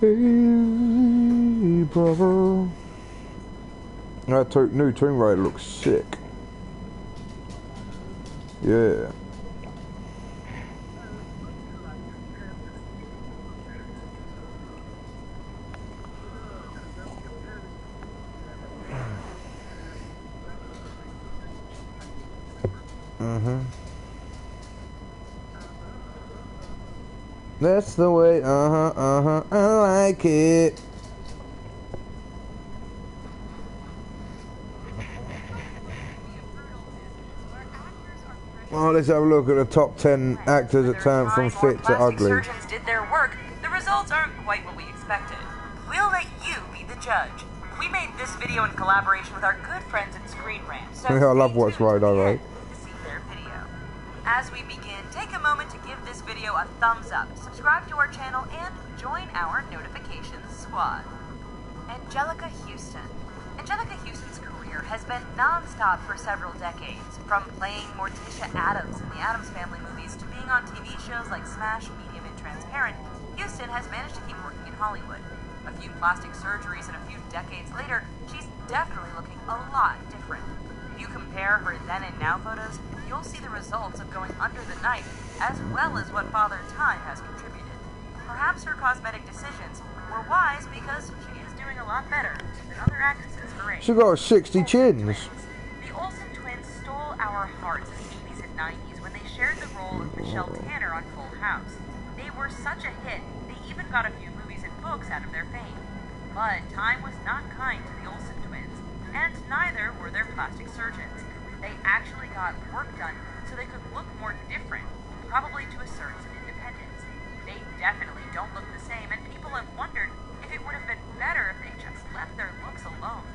Hey, brother. That new Tomb Raider looks sick. Yeah. That's the way, I like it. Oh, let's have a look at the top 10 actors that turned from fit to ugly. Surgeons did their work. The results aren't quite what we expected. We'll let you be the judge. We made this video in collaboration with our good friends at Screen Rant. So yeah, I love what's right, alright. To see their video. As we begin, take a moment to give this video a thumbs up, subscribe to our channel, and join our notifications squad. Angelica Houston. Angelica Houston's career has been non-stop for several decades, from playing Morticia Addams in the Addams Family movies to being on TV shows like Smash, Medium, and Transparent. Houston has managed to keep working in Hollywood. A few plastic surgeries and a few decades later, she's definitely looking a lot different. If you compare her then and now photos, you'll see the results of going under the knife, as well as what Father Time has contributed. Perhaps her cosmetic decisions were wise because she is doing a lot better than other actresses her age. She got 60 chins. The Olsen twins stole our hearts in the 80s and 90s when they shared the role of Michelle Tanner on Full House. They were such a hit, they even got a few movies and books out of their fame. But time was not kind to the Olsen twins, and neither were their plastic surgeons. They actually got work done so they could look more different, probably to assert some independence. They definitely don't look the same, and people have wondered if it would have been better if they just left their looks alone.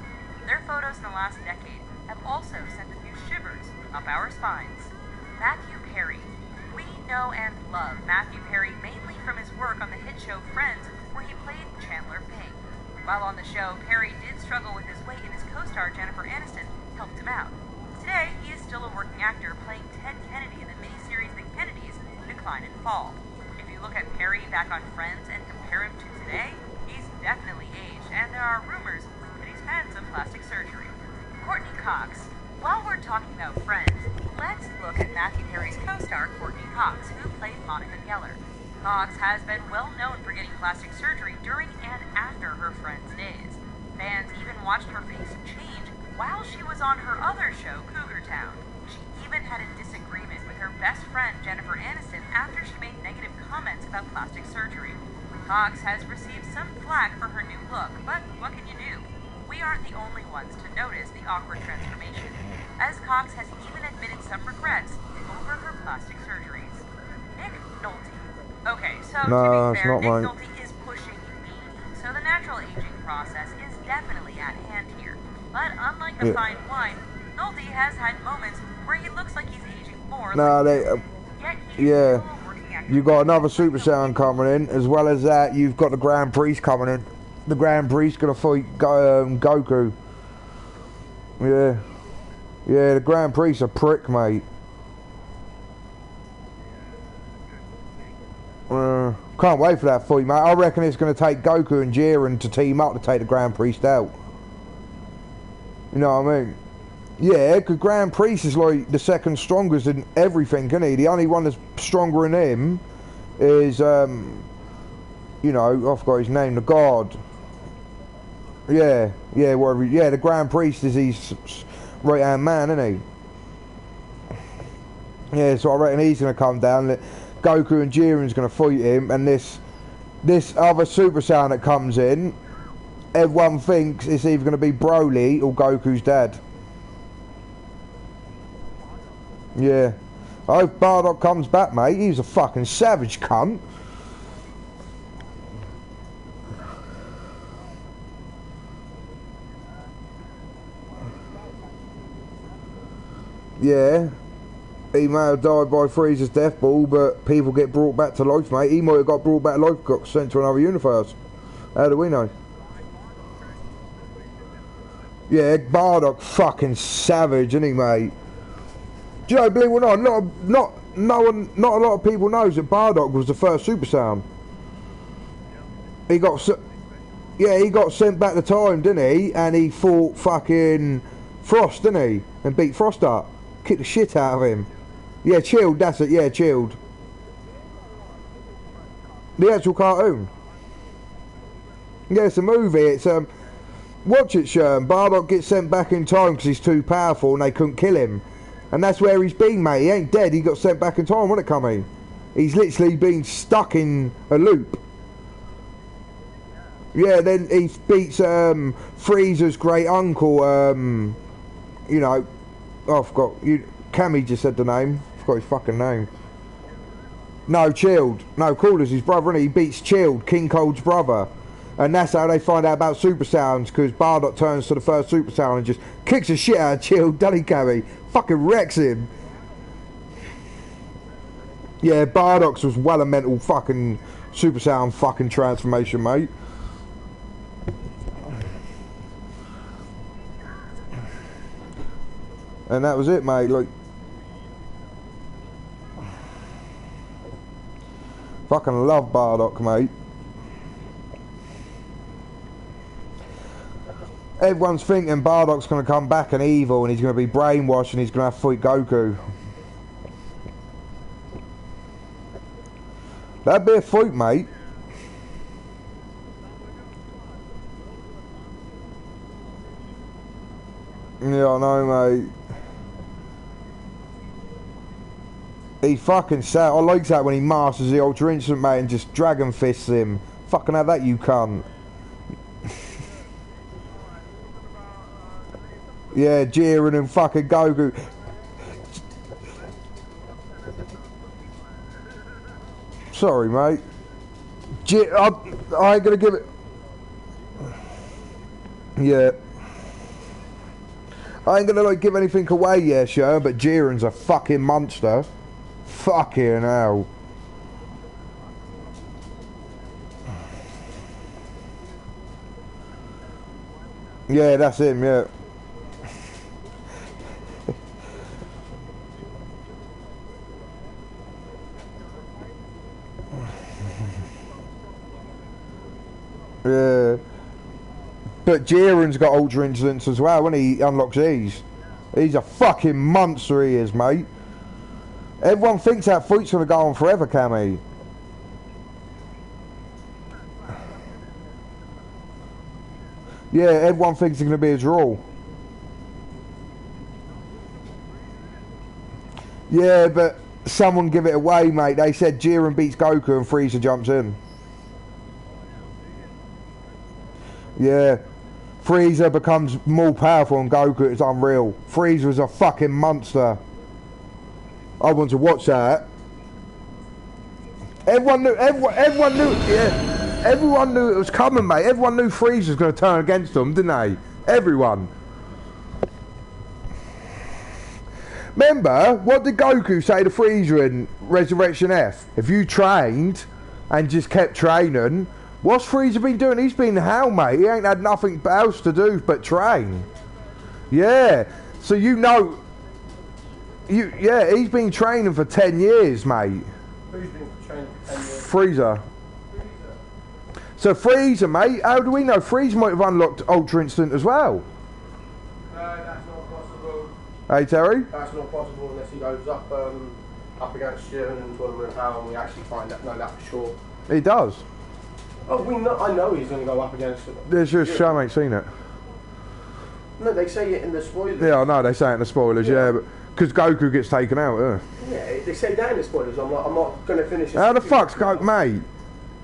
Their photos in the last decade have also sent a few shivers up our spines. Matthew Perry. We know and love Matthew Perry mainly from his work on the hit show Friends, where he played Chandler Bing. While on the show, Perry did struggle with his weight, and his co-star Jennifer Aniston helped him out. Today, he is still a working actor playing Ted Kennedy in the miniseries The Kennedys, Decline and Fall. If you look at Perry back on Friends and compare him to today, he's definitely aged, and there are rumors that he's had some plastic surgery. Courtney Cox. While we're talking about Friends, let's look at Matthew Perry's co-star Courtney Cox, who played Monica Geller. Cox has been well known for getting plastic surgery during and after her Friends days. Fans even watched her face change while she was on her other show, Cougar Town. She even had a disagreement with her best friend Jennifer Aniston after she made negative comments about plastic surgery. Cox has received some flack for her new look, but what can you do? We aren't the only ones to notice the awkward transformation, as Cox has even admitted some regrets over her plastic surgeries. Nick Nolte. Okay, so to be fair, Nick Nolte is pushing 80, so the natural aging process is definitely at hand here. But unlike the fine wine, Nolte has had moments where he looks like he's aging more. You've got another Super Saiyan coming in, as well as that, you've got the Grand Priest coming in. The Grand Priest gonna fight Goku. Yeah. Yeah, the Grand Priest's a prick, mate. Can't wait for that fight, mate. I reckon it's going to take Goku and Jiren to team up to take the Grand Priest out. You know what I mean? Yeah, because Grand Priest is like the second strongest in everything, isn't he? The only one that's stronger than him is, you know, I forgot his name, the God. Yeah, whatever. Yeah, the Grand Priest is his right-hand man, isn't he? Yeah, so I reckon he's going to come down. Goku and Jiren's going to fight him, and this other Super Saiyan that comes in, everyone thinks it's either going to be Broly or Goku's dad. Yeah. I hope Bardock comes back, mate. He's a fucking savage cunt. Yeah. He may have died by Frieza's death ball, but people get brought back to life, mate. He might have got brought back to life, got sent to another universe. How do we know? Yeah, Bardock fucking savage, isn't he, mate? Do you know, believe it or not, not a lot of people knows that Bardock was the first Super Saiyan. he got yeah, he got sent back to time, didn't he? And he fought fucking Frost, didn't he? And beat Frost up. Kicked the shit out of him. Yeah, Chilled, that's it, yeah, Chilled. The actual cartoon. Yeah, it's a movie. It's watch it, Sherm. Bardock gets sent back in time because he's too powerful and they couldn't kill him. And that's where he's been, mate. He ain't dead. He got sent back in time, wasn't it, Cummy? He's literally been stuck in a loop. Yeah, then he beats Frieza's great uncle. You know, oh, I forgot. Cammy just said the name. I forgot his fucking name. No, Chilled. No, Calder's his brother, and he beats Chilled, King Cold's brother. And that's how they find out about super sounds, because Bardock turns to the first super sound and just kicks the shit out of Chilled, doesn't he, Cammy? Fucking wrecks him. Yeah, Bardock's was well a mental fucking super sound fucking transformation, mate. And that was it, mate. Like, fucking love Bardock, mate. Everyone's thinking Bardock's going to come back and evil and he's going to be brainwashed and he's going to have to fight Goku. That'd be a fight, mate. Yeah, I know, mate. He fucking sad. I like that when he masters the Ultra Instinct, mate, and just dragon fists him. Fucking have that, you cunt. Yeah, Jiren and fucking Goku. Sorry, mate. I ain't gonna give it. Yeah. I ain't gonna like give anything away, yeah, sure, but Jiren's a fucking monster. Fucking hell. Yeah, that's him, yeah. Yeah. But Jiren's got Ultra Incidents as well when he unlocks these. He's a fucking monster, he is, mate. Everyone thinks that fight's going to go on forever, Cammy. Yeah, everyone thinks it's going to be a draw. Yeah, but someone give it away, mate. They said Jiren beats Goku and Frieza jumps in. Yeah. Frieza becomes more powerful than Goku. It's unreal. Frieza's a fucking monster. I want to watch that. Everyone knew, yeah. Everyone knew it was coming, mate. Everyone knew Frieza was going to turn against them, didn't they? Everyone. Remember, what did Goku say to Frieza in Resurrection F? If you trained and just kept training, what's Frieza been doing? He's been hell, mate. He ain't had nothing else to do but train. Yeah. So you know... yeah, he's been training for 10 years, mate. Who's been training for 10 years? Frieza. So Frieza, mate, how do we know? Frieza might have unlocked Ultra Instinct as well. No, that's not possible. Hey, Terry? That's not possible unless he goes up against Jiren in Tournament How and we actually find that, know that for sure. He does. Oh, I know he's going to go up against it. There's just Sham ain't seen it. No, they say it in the spoilers. Yeah, I know, they say it in the spoilers, yeah, but because Goku gets taken out, Yeah, they say that in the spoilers. I'm not going to finish it. How the fuck's Goku, mate?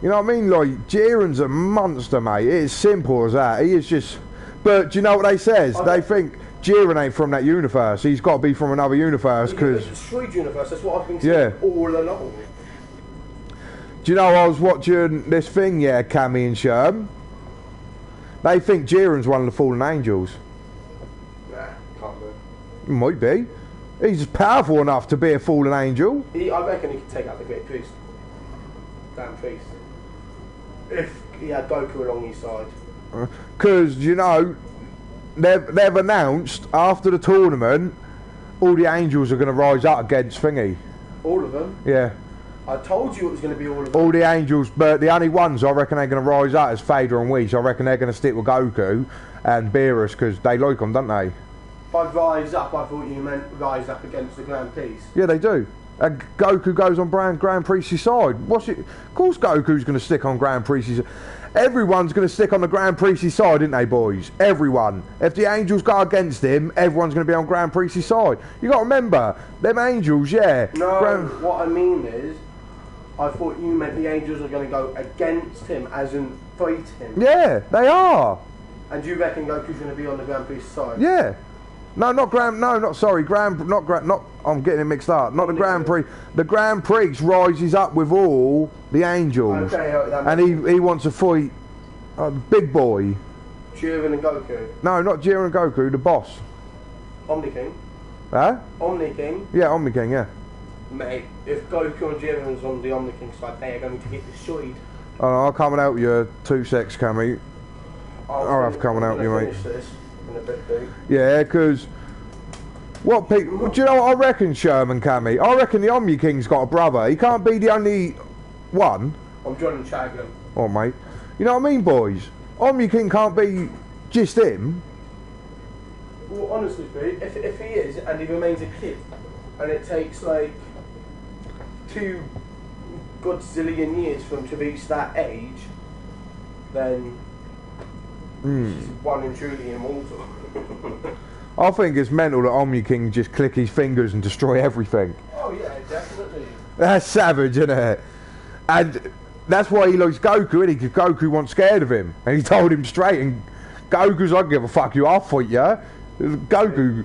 You know what I mean? Like, Jiren's a monster, mate. It is simple as that. He is just... But do you know what they says? They think Jiren ain't from that universe. He's got to be from another universe, because... It's a destroyed universe. That's what I've been saying all along. Do you know, I was watching this thing, yeah, Cammy and Sherm. They think Jiren's one of the fallen angels. Nah, can't be. Might be. He's powerful enough to be a fallen angel. I reckon he could take out the Great Priest. Damn Priest. If he had Goku along his side. Because, you know, they've announced after the tournament, all the angels are going to rise up against Thingy. All of them? Yeah. I told you it was going to be all of them. All the angels, but the only ones I reckon they're going to rise up as Vader and Whis. I reckon they're going to stick with Goku and Beerus because they like them, don't they? By rise up, I thought you meant rise up against the Grand Priest. Yeah, they do. And Goku goes on Grand Priest's side. What's it? Of course Goku's going to stick on Grand Priest's side. Everyone's going to stick on the Grand Priest's side, aren't they, boys? Everyone. If the angels go against him, everyone's going to be on Grand Priest's side. You got to remember, them angels, yeah. No, what I mean is, I thought you meant the angels are going to go against him, as in fight him. Yeah, they are. And you reckon Goku's going to be on the Grand Priest's side? Yeah. No, not Grand. No, not sorry. Not. I'm getting it mixed up. Not the Grand Priest. The Grand Priest rises up with all the angels, and he wants to fight Big Boy. Jiren and Goku. No, not Jiren and Goku. The boss. Omni King. Huh? Omni King. Yeah, Omni King. Yeah. Mate, if Goku and Jiren's on the Omni King side, they are going to get destroyed. Oh, I'll come and help you. 2 secs, Cammy. I'll have to come and help you, mate. In a bit, dude. Yeah, because what people? Do you know what I reckon, Sherman, Cammy? I reckon the Omni King's got a brother. He can't be the only one. I'm John Chagrin. Oh, mate. You know what I mean, boys? Omni King can't be just him. Well, honestly, Pete, if he is and he remains a kid, and it takes like 2 godzillion years for him to reach that age, then he's one and truly immortal. I think it's mental that Omni King just click his fingers and destroy everything. Oh yeah, definitely. That's savage, isn't it? And that's why he likes Goku, isn't he? Because Goku wasn't scared of him. And he told him straight, and Goku's, I don't give a fuck you, I'll fight you. Goku,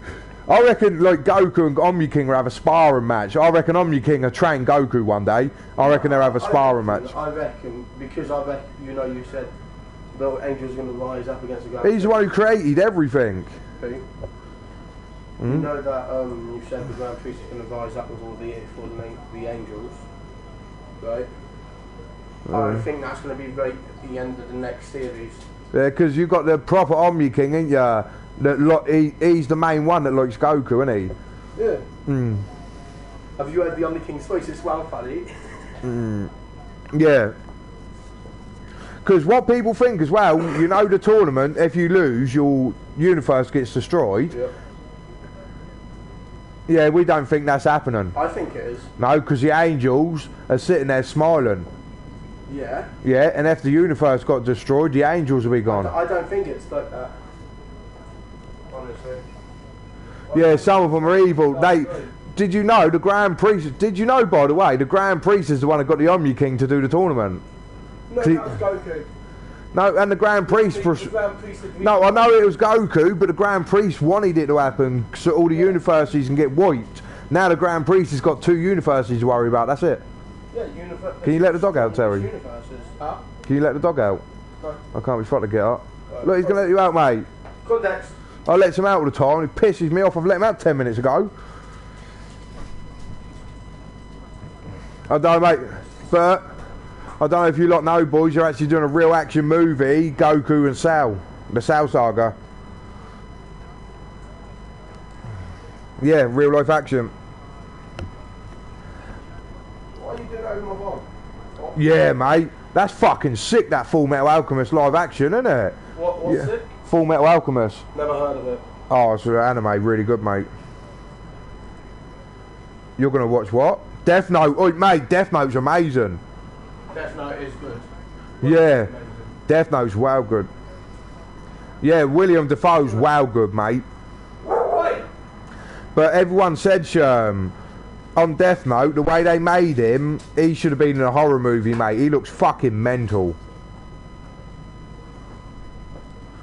I reckon like Goku and Omni King will have a sparring match. I reckon Omni King will train Goku one day. I reckon they'll have a sparring match. I reckon, because I reckon, you said the angel's going to rise up against the Grand Priest. He's the one who created everything. Pete, you know that you said the Grand Priest is going to rise up with all the angels, right? I think that's going to be right at the end of the next series. Yeah, because you've got the proper Omni King, ain't ya? He's the main one that likes Goku, isn't he? Yeah. Have you heard the Omni King's voice as well, Paddy? Yeah. Because what people think as well, you know, the tournament, if you lose, your universe gets destroyed. Yep. Yeah, we don't think that's happening. I think it is. No, because the angels are sitting there smiling. Yeah. Yeah, and if the universe got destroyed, the angels will be gone. I don't think it's like that. Honestly. Yeah, some of them are evil. Did you know the Grand Priest? Did you know, by the way, the Grand Priest is the one that got the Omni King to do the tournament? No, that was Goku. No, and the Grand Priest. No, I know it was Goku, but the Grand Priest wanted it to happen so all the universities can get wiped. Now the Grand Priest has got 2 universities to worry about. That's it. Yeah, Can you let the dog out, Terry? Huh? Can you let the dog out? No. I can't be fucked to get up. Look, he's gonna let you out, mate. Context. I let him out all the time. He pisses me off. I've let him out 10 minutes ago. I don't know, mate. But I don't know if you lot know, boys, you're actually doing a real action movie, Goku and Cell. The Cell Saga. Yeah, real life action. What are you doing over my phone? What? Yeah, mate. That's fucking sick, that Full Metal Alchemist live action, isn't it? What's Yeah. it? Full Metal Alchemist. Never heard of it. Oh, it's an anime, really good, mate. You're gonna watch what? Death Note. Oh, mate, Death Note's amazing. Death Note is good. Yeah, Death Note's wow good. Yeah, William Dafoe's wow good, mate. Right. But everyone said, Sherm, on Death Note, the way they made him, he should have been in a horror movie, mate. He looks fucking mental.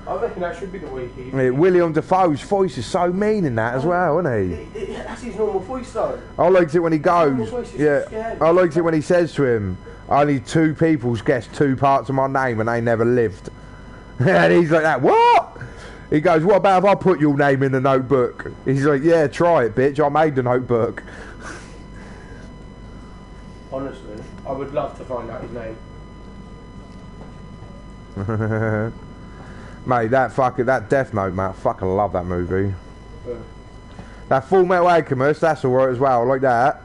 I reckon that should be the way he... Yeah, William Dafoe's voice is so mean in that as well, isn't he? That's his normal voice, though. I liked it when he goes. Normal voice is Yeah, scary. I liked it when he says to him, only 2 people's guessed 2 parts of my name and they never lived. And he's like that, what? He goes, what about if I put your name in the notebook? He's like, yeah, try it, bitch. I made the notebook. Honestly, I would love to find out his name. Mate, that Death Note, mate, I fucking love that movie. Yeah. That Full Metal Alchemist, that's alright as well, I like that.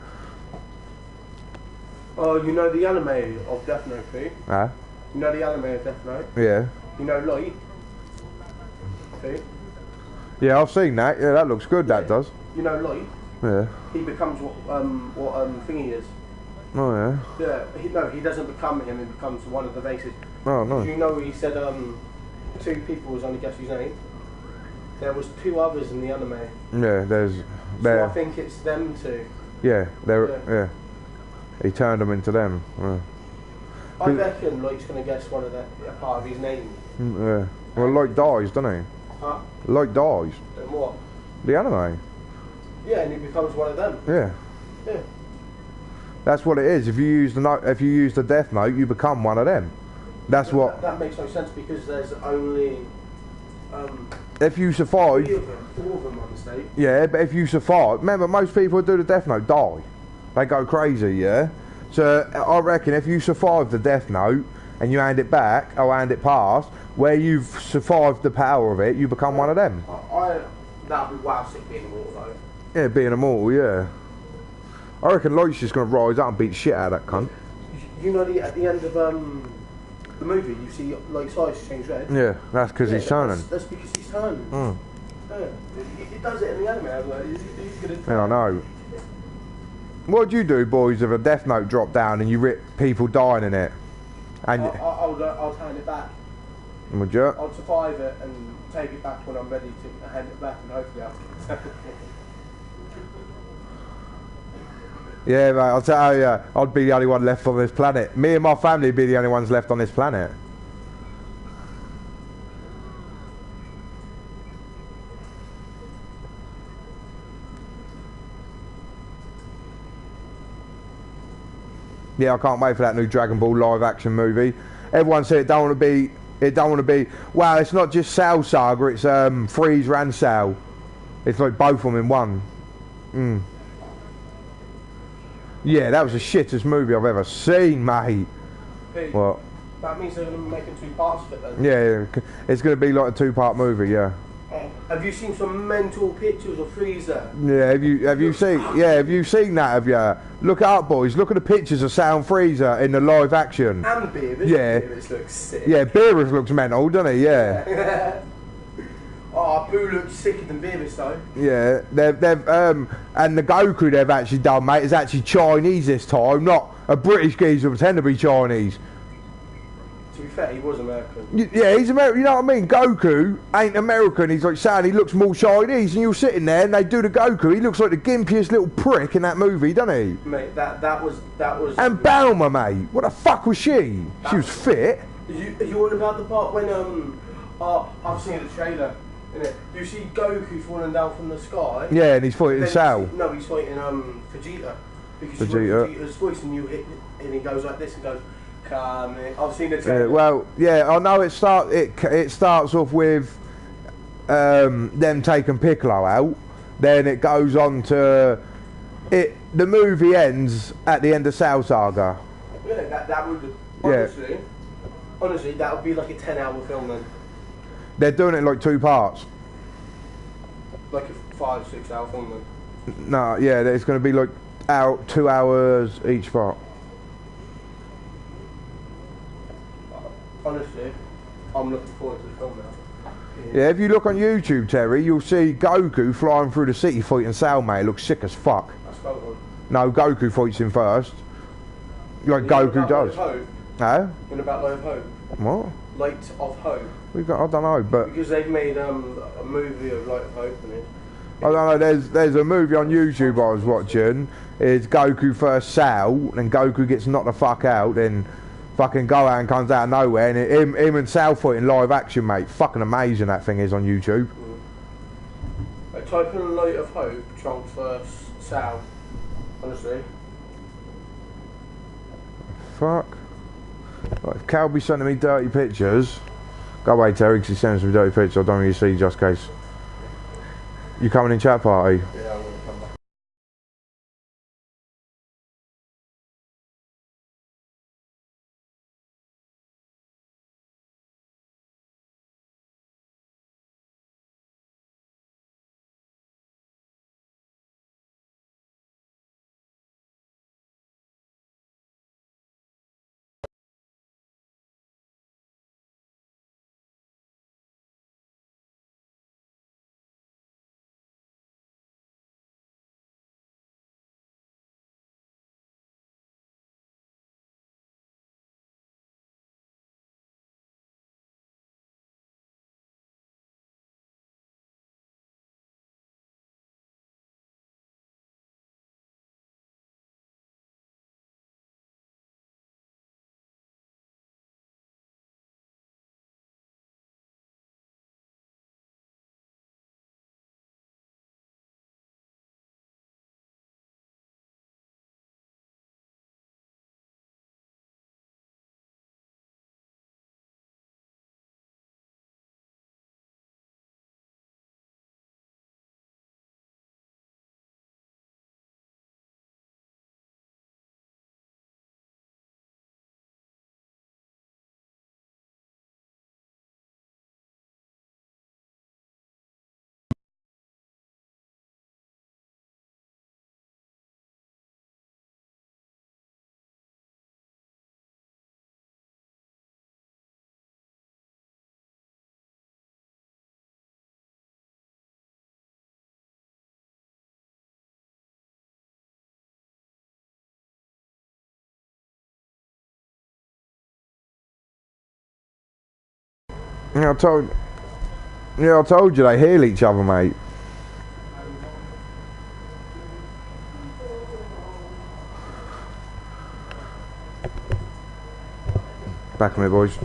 Oh, you know the anime of Death Note, Pete? Huh? You know the anime of Death Note? Yeah. You know Light? Pete? Yeah, I've seen that. Yeah, that looks good. That Yeah. does. You know Light? Yeah. He becomes what Thingy is. Oh yeah. Yeah. He doesn't become him. He becomes one of the races. Oh no. You know, he said two people was only guess his name. There was two others in the anime. Yeah, there's. So I think it's them two. Yeah, yeah. He turned them into them. Yeah. I reckon Light's gonna guess one of a part of his name. Yeah. Well, Light dies, doesn't he? Huh? Light dies. And what? The anime. Yeah, and he becomes one of them. Yeah. Yeah. That's what it is. If you use the Death Note, you become one of them. That's But what. That makes no sense because there's only. If you survive. 4 of them, I mistake. Yeah, but if you survive, remember most people who do the Death Note die. They go crazy, yeah. So I reckon if you survive the Death Note and you hand it back or hand it past, where you've survived the power of it, you become one of them. That'd be wow sick being immortal though. Yeah, being immortal, yeah. I reckon Light's just gonna rise up and beat the shit out of that cunt. You know, at the end of the movie, you see Light's eyes change red. Yeah, that's because he's turning. That's because he's turning. Mm. Yeah. It does it in the anime. I'm like, he's gonna. Yeah, I know. What do you do, boys, if a Death Note dropped down and you rip people dying in it? And I'll turn it back. would you? I'll survive it and take it back when I'm ready to hand it back, and hopefully I'll. Yeah, mate, I'll tell you, I'd be the only one left on this planet. Me and my family would be the only ones left on this planet. Yeah, I can't wait for that new Dragon Ball live action movie. Everyone said it don't want to be. Wow, it's not just Cell Saga, it's Frieza and Cell. It's like both of them in one. Mm. Yeah, that was the shittest movie I've ever seen, mate. Pete, What? that means they're going to be making 2 parts of it then. Yeah, it's going to be like a 2-part movie. Yeah. Have you seen some mental pictures of Frieza? Yeah. Have you seen that? Have you? Look it up, boys. Look at the pictures of Sound Freezer in the live action. And Beavis. Yeah. Beavis looks sick. Yeah, Beerus looks mental, doesn't he? Yeah. Oh, Boo looks sicker than Beavis though. Yeah, they've and the Goku they've actually done, mate, is actually Chinese this time, not a British geezer pretend to be Chinese. To be fair, he was American. Yeah, he's American. You know what I mean? Goku ain't American. He's like saying he looks more Chinese, and you're sitting there and they do the Goku. He looks like the gimpiest little prick in that movie, doesn't he? Mate, that was. And Balmer, mate, what the fuck was she? She was fit. You on about the part when I've seen the trailer. Innit? You see Goku falling down from the sky. Yeah, and he's fighting Cell. No, he's fighting Vegeta. Because Vegeta. Vegeta's voice and you hit, and he goes like this and goes, "Come in." I've seen the trailer. Well, yeah, I know it starts off with them taking Piccolo out. Then it goes on to it. The movie ends at the end of Cell Saga. Yeah, that would honestly that would be like a 10-hour film then. They're doing it in like 2 parts. Like a 5-6 hour film then. No, yeah, it's going to be like 2 hours each part. Honestly, I'm looking forward to the film now. Yeah, if you look on YouTube, Terry, you'll see Goku flying through the city fighting Cell, mate. It looks sick as fuck. That's Goku. No, Goku fights him first. Like Goku does. Huh? What about Light of Hope? What? Light of Hope. I don't know, but Because they've made a movie of Light of Hope in it. I don't know. There's a movie on YouTube I was watching. It's Goku first Cell, and Goku gets knocked the fuck out, then fucking Gohan comes out of nowhere, and him and Cell fight in live action, mate. Fucking amazing that thing is on YouTube. Type in Light of Hope, Trunks first Cell. Honestly. Fuck. Right, if Calby's sending me dirty pictures, go away, Terry, because he sends me dirty pictures. I don't really see just case. You coming in chat party? Yeah, Yeah, I told you they heal each other, mate. Back on me, boys.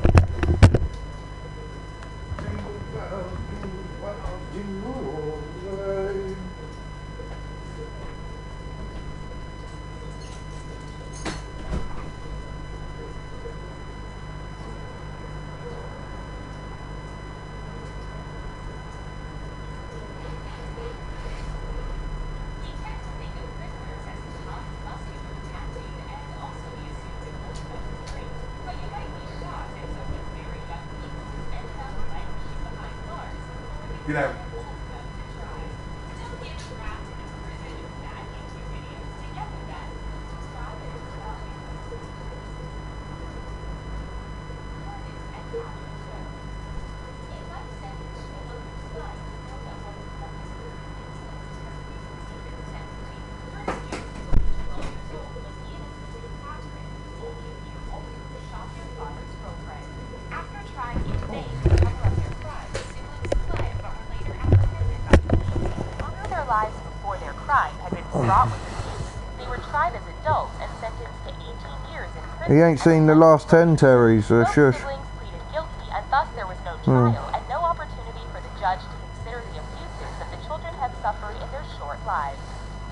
You know. Lives before their crime had been fraught with abuse. They were tried as adults and sentenced to 18 years in prison. He ain't seen the last 10 Terrys, Both shush. siblings pleaded guilty, and thus there was no trial and no opportunity for the judge to consider the abuses that the children had suffered in their short lives.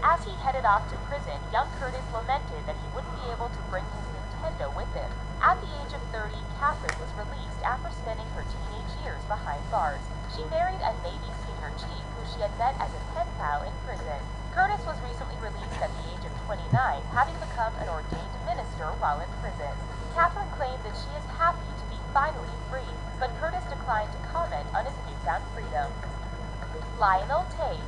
As he headed off to prison, young Curtis lamented that he wouldn't be able to bring his Nintendo with him. At the age of 30, Catherine was released after spending her teenage years behind bars. She married a Navy senior chief who she had met as a pen pal in prison. Curtis was recently released at the age of 29, having become an ordained minister while in prison. Catherine claimed that she is happy to be finally free, but Curtis declined to comment on his newfound freedom. Lionel Tate.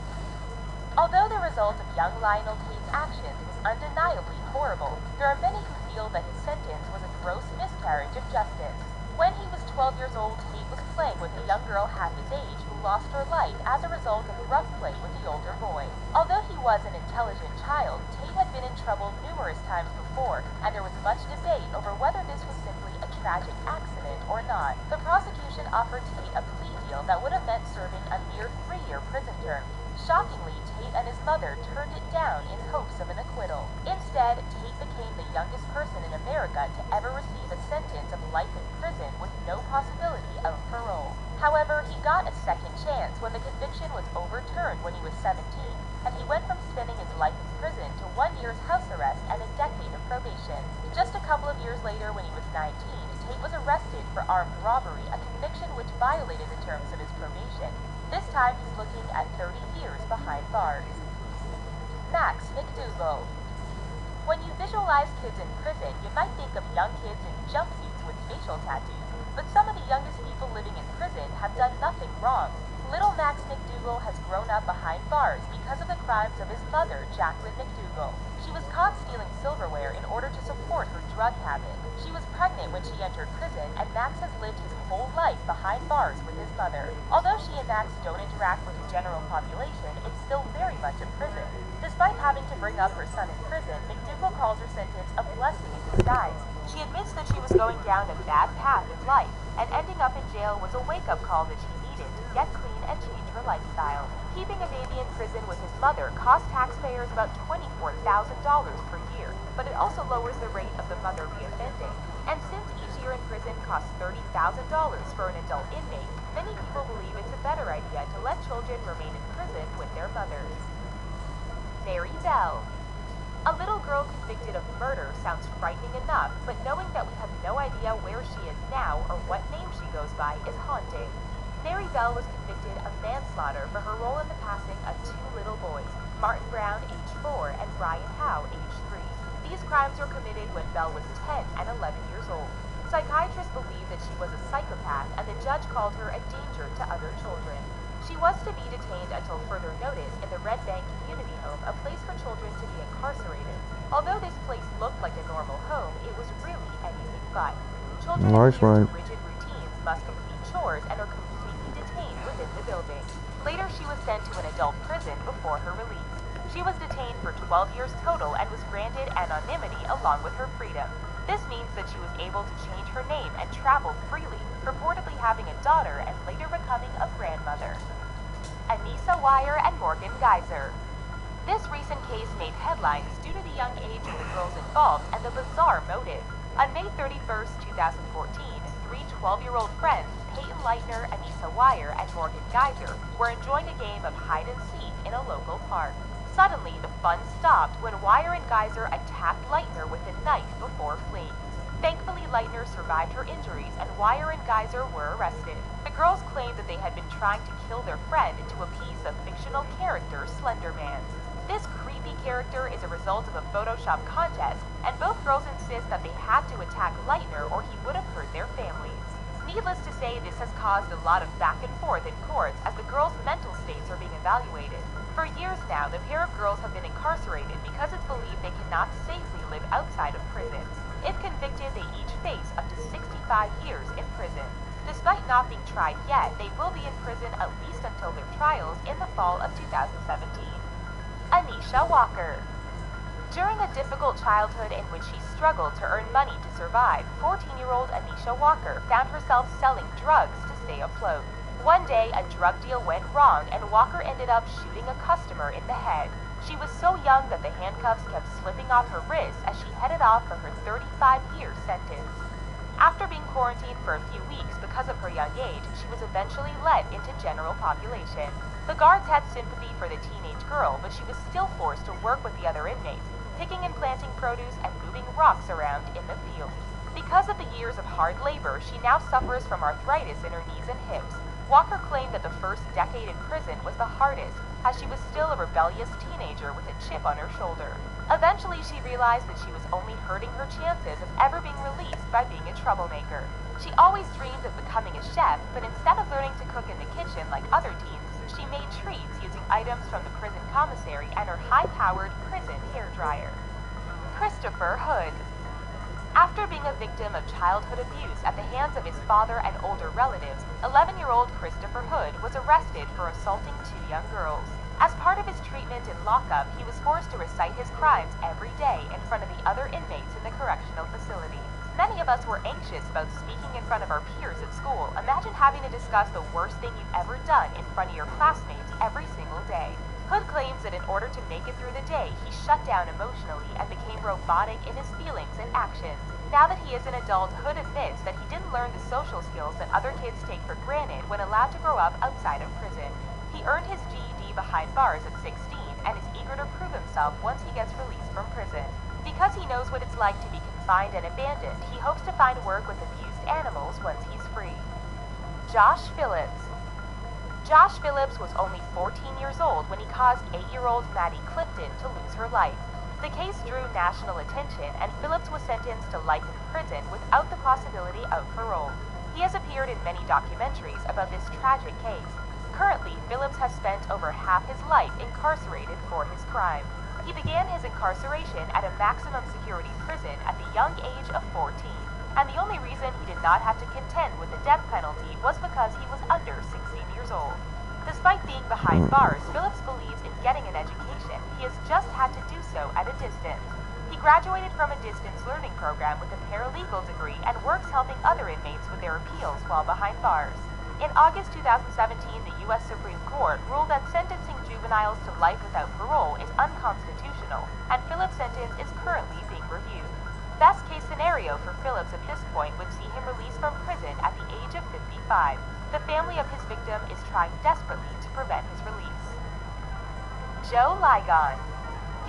Although the result of young Lionel Tate's actions was undeniably horrible, there are many who feel that his sentence was a gross miscarriage of justice. When he was 12 years old, Tate was playing with a young girl half his age who lost her life as a result of rough play with the older boy. Although he was an intelligent child, Tate had been in trouble numerous times before, and there was much debate over whether this was simply a tragic accident or not. The prosecution offered Tate a plea deal that would have meant serving a mere 3-year prison term. Shockingly, Tate and his mother turned it down in hopes of an acquittal. Instead, Tate became the youngest person in America to ever receive a sentence of life in prison with no possibility of parole. However, he got a second chance when the conviction was overturned when he was 17, and he went from spending his life in prison to 1 year's house arrest and a decade of probation. Just a couple of years later, when he was 19, Tate was arrested for armed robbery, a conviction which violated the terms of his probation. This time, he's looking at 30 years behind bars. Max McDougal. When you visualize kids in prison, you might think of young kids in jumpsuits with facial tattoos, but some of the youngest people living in prison have done nothing wrong. Little Max McDougal has grown up behind bars because of the crimes of his mother, Jacqueline McDougal. She was caught stealing silverware in order to support her drug habit. She was pregnant when she entered prison, and Max has lived his whole life behind bars with his mother. Although she and Max don't interact with the general population, it's still very much a prison. Despite having to bring up her son in prison, McDougal calls her sentence a blessing in disguise. She admits that she was going down a bad path in life, and ending up in jail was a wake-up call that she needed to get clean and change her lifestyle. Keeping a baby in prison with his mother costs taxpayers about $24,000 per year, but it also lowers the rate of the mother reoffending. And since each year in prison costs $30,000 for an adult inmate, many people believe it's a better idea to let children remain in prison with their mothers. Mary Bell. A little girl convicted of murder sounds frightening enough, but knowing that we have no idea where she is now or what name she goes by is haunting. Mary Bell was convicted of manslaughter for her role in the passing of 2 little boys, Martin Brown, age 4, and Brian Howe, age 3. These crimes were committed when Bell was 10 and 11 years old. Psychiatrists believe that she was a psychopath, and the judge called her a danger to other children. She was to be detained until further notice in the Red Bank Community Home, a place for children to be incarcerated. Although this place looked like a normal home, it was really anything but. Children adhered to rigid routines, must complete chores, and are completely detained within the building. Later, she was sent to an adult prison before her release. She was detained for 12 years total and was granted anonymity along with her freedom. This means that she was able to change her name and travel freely, purportedly having a daughter and later becoming a grandmother. Anissa Weier and Morgan Geyser. This recent case made headlines due to the young age of the girls involved and the bizarre motive. On May 31st, 2014, three 12-year-old friends, Peyton Leitner, Anissa Weier, and Morgan Geyser, were enjoying a game of hide-and-seek in a local park. Suddenly, the fun stopped when Weier and Geyser attacked Leitner with a knife before fleeing. Thankfully, Leitner survived her injuries, and Weier and Geyser were arrested. The girls claimed that they had been trying to kill their friend to appease the fictional character Slender Man. This creepy character is a result of a Photoshop contest, and both girls insist that they had to attack Leitner or he would have hurt their families. Needless to say, this has caused a lot of back and forth in courts as the girls' mental states are being evaluated. For years now, the pair of girls have been incarcerated because it's believed they cannot safely live outside of prison. If convicted, they each face up to 65 years in prison. Despite not being tried yet, they will be in prison at least until their trials in the fall of 2017. Anisha Walker. During a difficult childhood in which she struggled to earn money to survive, 14-year-old Anisha Walker found herself selling drugs to stay afloat. One day, a drug deal went wrong and Walker ended up shooting a customer in the head. She was so young that the handcuffs kept slipping off her wrists as she headed off for her 35-year sentence. After being quarantined for a few weeks because of her young age, she was eventually let into general population. The guards had sympathy for the teenage girl, but she was still forced to work with the other inmates, picking and planting produce and moving rocks around in the field. Because of the years of hard labor, she now suffers from arthritis in her knees and hips. Walker claimed that the first decade in prison was the hardest, as she was still a rebellious teenager with a chip on her shoulder. Eventually, she realized that she was only hurting her chances of ever being released by being a troublemaker. She always dreamed of becoming a chef, but instead of learning to cook in the kitchen like other teens, she made treats using items from the prison commissary and her high-powered prison hairdryer. Christopher Hood. After being a victim of childhood abuse at the hands of his father and older relatives, 11-year-old Christopher Hood was arrested for assaulting two young girls. As part of his treatment in lockup, he was forced to recite his crimes every day in front of the other inmates in the correctional facility. Many of us were anxious about speaking in front of our peers at school. Imagine having to discuss the worst thing you've ever done in front of your classmates every single day. Hood claims that in order to make it through the day, he shut down emotionally and became robotic in his feelings and actions. Now that he is an adult, Hood admits that he didn't learn the social skills that other kids take for granted when allowed to grow up outside of prison. He earned his GED behind bars at 16 and is eager to prove himself once he gets released from prison. Because he knows what it's like to be confined and abandoned, he hopes to find work with abused animals once he's free. Josh Phillips. Josh Phillips was only 14 years old when he caused 8-year-old Maddie Clifton to lose her life. The case drew national attention, and Phillips was sentenced to life in prison without the possibility of parole. He has appeared in many documentaries about this tragic case. Currently, Phillips has spent over half his life incarcerated for his crime. He began his incarceration at a maximum security prison at the young age of 14, and the only reason he did not have to contend with the death penalty was because he was under 16 years old. Despite being behind bars, Phillips believes in getting an education. He has just had to do so at a distance. He graduated from a distance learning program with a paralegal degree and works helping other inmates with their appeals while behind bars. In August 2017, the U.S. Supreme Court ruled that sentencing juveniles to life without parole is unconstitutional, and Phillips' sentence is currently being reviewed. Best case scenario for Phillips at this point would see him released from prison at the age of 55. The family of his victim is trying desperately to prevent his release. Joe Ligon.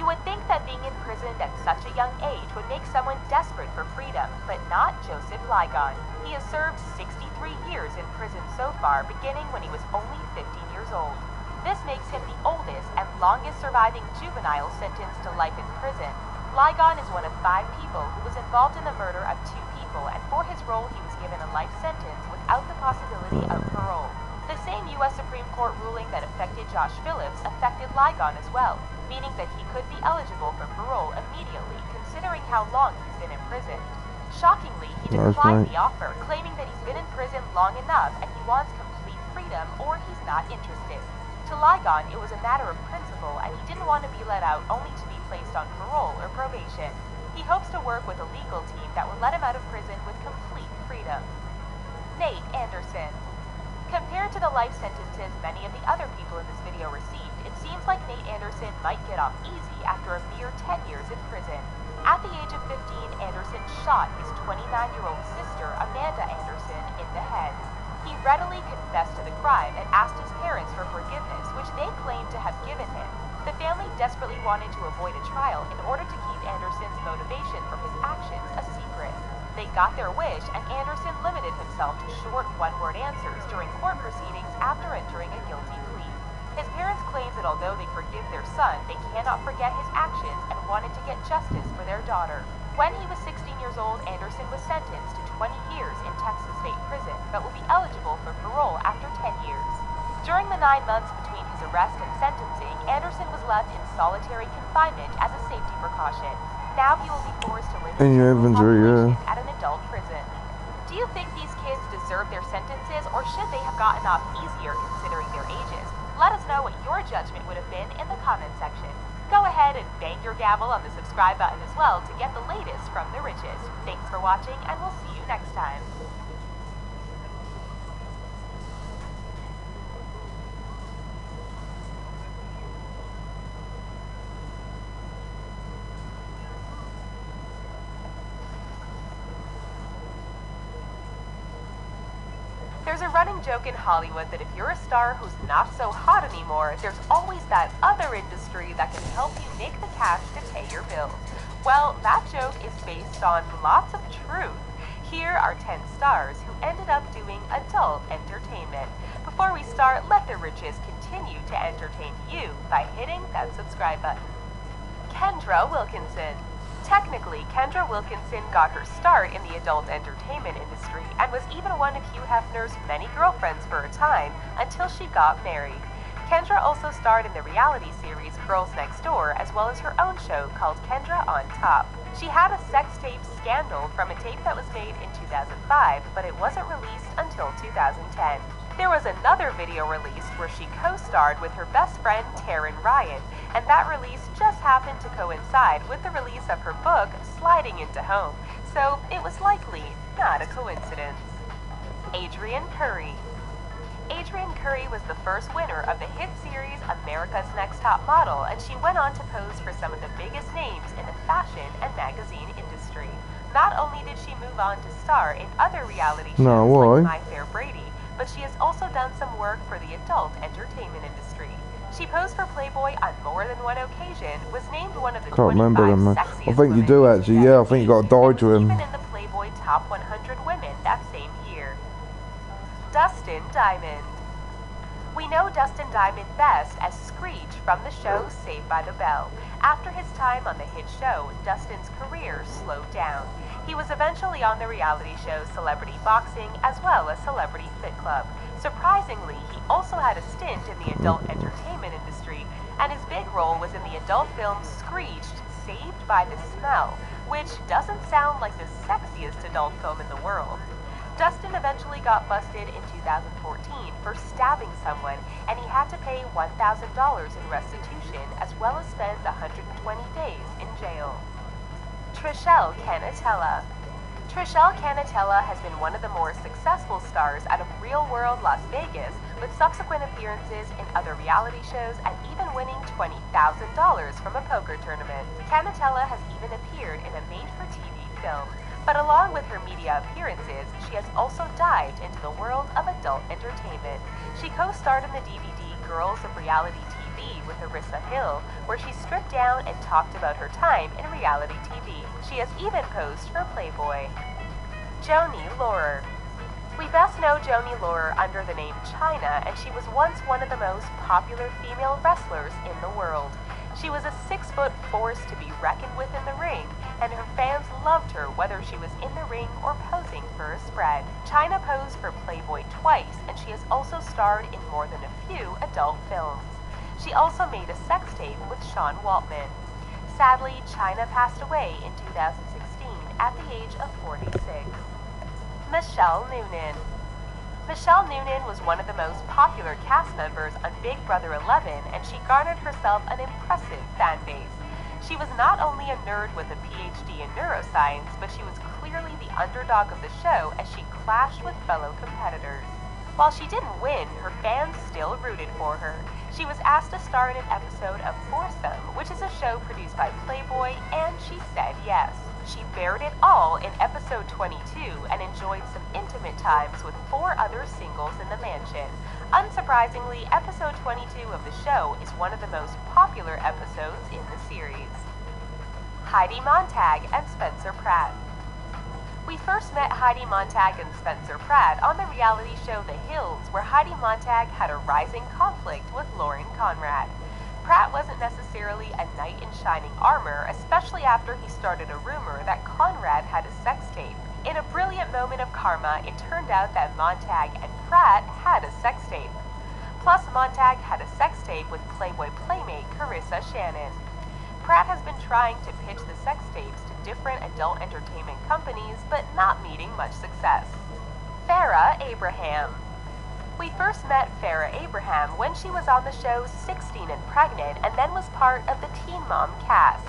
You would think that being imprisoned at such a young age would make someone desperate for freedom, but not Joseph Ligon. He has served 63 years in prison so far, beginning when he was only 15 years old. This makes him the oldest and longest surviving juvenile sentenced to life in prison. Ligon is one of 5 people who was involved in the murder of 2 people, and for his role he was given a life sentence without the possibility of parole. The same U.S. Supreme Court ruling that affected Josh Phillips affected Ligon as well, meaning that he could be eligible for parole immediately, considering how long he's been in prison. Shockingly, he declined the offer, claiming that he's been in prison long enough and he wants complete freedom or he's not interested. To Ligon, it was a matter of principle, and he didn't want to be let out only to be placed on parole or probation. He hopes to work with a legal team that will let him out of prison with complete freedom. Nate Anderson. Compared to the life sentences many of the other people in this video received, it seems like Nate Anderson might get off easy after a mere 10 years in prison. At the age of 15, Anderson shot his 29-year-old sister, Amanda Anderson, in the head. He readily confessed to the crime and asked his parents for forgiveness, which they claimed to have given him. The family desperately wanted to avoid a trial in order to keep Anderson's motivation for his actions a secret. They got their wish, and Anderson limited himself to short one-word answers during court proceedings after entering a guilty plea. His parents claimed that although they forgive their son, they cannot forget his actions and wanted to get justice for their daughter. When he was 16 years old, Anderson was sentenced to 20 years in Texas State Prison, but will be eligible for parole after 10 years. During the 9 months between his arrest and sentencing, Anderson was left in solitary confinement as a safety precaution. Now he will be forced to live in your inventory, at an adult prison. Do you think these kids deserve their sentences, or should they have gotten off easier considering their ages? Let us know what your judgment would have been in the comment section. Go ahead and bang your gavel on the subscribe button as well to get the latest from the riches. Thanks for watching, and we'll see you next time. There's a running joke in Hollywood that if you're a star who's not so hot anymore, there's always that other industry that can help you make the cash to pay your bills. Well, that joke is based on lots of truth. Here are 10 stars who ended up doing adult entertainment. Before we start, let the riches continue to entertain you by hitting that subscribe button. Kendra Wilkinson. Technically, Kendra Wilkinson got her start in the adult entertainment industry and was even one of Hugh Hefner's many girlfriends for a time until she got married. Kendra also starred in the reality series Girls Next Door, as well as her own show called Kendra on Top. She had a sex tape scandal from a tape that was made in 2005, but it wasn't released until 2010. There was another video released where she co-starred with her best friend Taryn Ryan, and that release just happened to coincide with the release of her book, Sliding Into Home, so it was likely not a coincidence. Adrienne Curry. Adrienne Curry was the first winner of the hit series America's Next Top Model, and she went on to pose for some of the biggest names in the fashion and magazine industry. Not only did she move on to star in other reality shows like My Fair Brady, but she has also done some work for the adult entertainment industry. She posed for Playboy on more than one occasion, was named one of the 25 sexiest I think you do actually, yeah, I think you got to die to him. Even in the Playboy Top 100 Women that same year. Dustin Diamond. We know Dustin Diamond best as Screech from the show Saved by the Bell. After his time on the hit show, Dustin's career slowed down. He was eventually on the reality show Celebrity Boxing as well as Celebrity Fit Club. Surprisingly, he also had a stint in the adult entertainment industry, and his big role was in the adult film Screeched, Saved by the Smell, which doesn't sound like the sexiest adult film in the world. Dustin eventually got busted in 2014 for stabbing someone, and he had to pay $1,000 in restitution as well as spend 120 days in jail. Trishelle Canatella. Trishelle Canatella has been one of the more successful stars out of real-world Las Vegas, with subsequent appearances in other reality shows and even winning $20,000 from a poker tournament. Canatella has even appeared in a made-for-TV film. But along with her media appearances, she has also dived into the world of adult entertainment. She co-starred in the DVD Girls of Reality TV with Arissa Hill, where she stripped down and talked about her time in reality TV. She has even posed for Playboy. Joni Laurer. We best know Joni Laurer under the name Chyna, and she was once one of the most popular female wrestlers in the world. She was a 6-foot force to be reckoned with in the ring, and her fans loved her whether she was in the ring or posing for a spread. Chyna posed for Playboy twice, and she has also starred in more than a few adult films. She also made a sex tape with Sean Waltman. Sadly, Chyna passed away in 2016 at the age of 46. Michelle Noonan. Michelle Noonan was one of the most popular cast members on Big Brother 11, and she garnered herself an impressive fan base. She was not only a nerd with a PhD in neuroscience, but she was clearly the underdog of the show as she clashed with fellow competitors. While she didn't win, her fans still rooted for her. She was asked to star in an episode of Foursome, which is a show produced by Playboy, and she said yes. She bared it all in episode 22 and enjoyed some intimate times with 4 other singles in the mansion. Unsurprisingly, episode 22 of the show is one of the most popular episodes in the series. Heidi Montag and Spencer Pratt. We first met Heidi Montag and Spencer Pratt on the reality show The Hills, where Heidi Montag had a rising conflict with Lauren Conrad. Pratt wasn't necessarily a knight in shining armor, especially after he started a rumor that Conrad had a sex tape. In a brilliant moment of karma, it turned out that Montag and Pratt had a sex tape. Plus, Montag had a sex tape with Playboy playmate Carissa Shannon. Pratt has been trying to pitch the sex tapes to different adult entertainment companies, but not meeting much success. Farrah Abraham. We first met Farrah Abraham when she was on the show 16 and Pregnant, and then was part of the Teen Mom cast.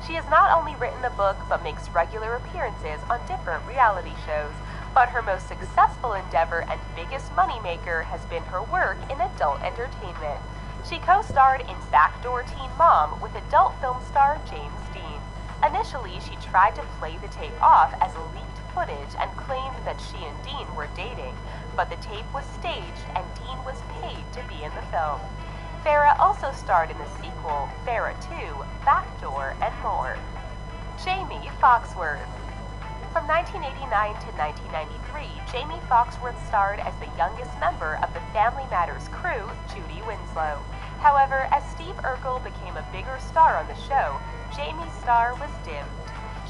She has not only written a book, but makes regular appearances on different reality shows, but her most successful endeavor and biggest moneymaker has been her work in adult entertainment. She co-starred in Backdoor Teen Mom with adult film star James Dean. Initially, she tried to play the tape off as leaked footage and claimed that she and Dean were dating, but the tape was staged and Dean was paid to be in the film. Farrah also starred in the sequel, Farrah 2, Backdoor, and more. Jamie Foxworth. From 1989 to 1993, Jamie Foxworth starred as the youngest member of the Family Matters crew, Judy Winslow. However, as Steve Urkel became a bigger star on the show, Jamie's star was dimmed.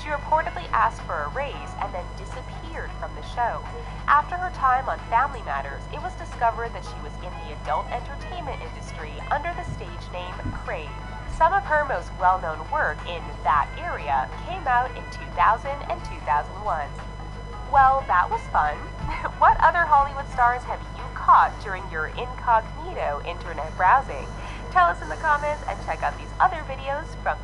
She reportedly asked for a raise and then disappeared from the show. After her time on Family Matters, it was discovered that she was in the adult entertainment industry under the stage name Crave. Some of her most well-known work in that area came out in 2000 and 2001. Well, that was fun. What other Hollywood stars have you caught during your incognito internet browsing? Tell us in the comments and check out these other videos from...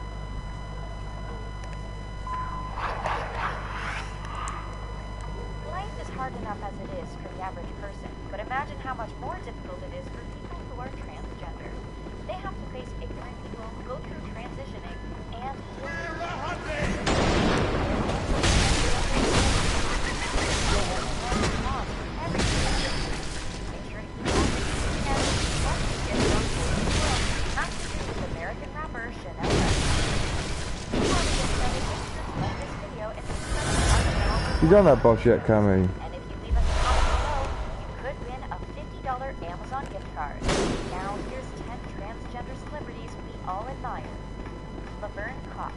Life is hard enough as it is for the average person, but imagine how much more difficult it is for people who are transgender. They have to face ignorant people, go through transitioning, and American rapper Chanel. You done that boss yet, Cammy? And if you leave us a comment below, you could win a $50 Amazon gift card. Now, here's 10 transgender celebrities we all admire. Laverne Cox.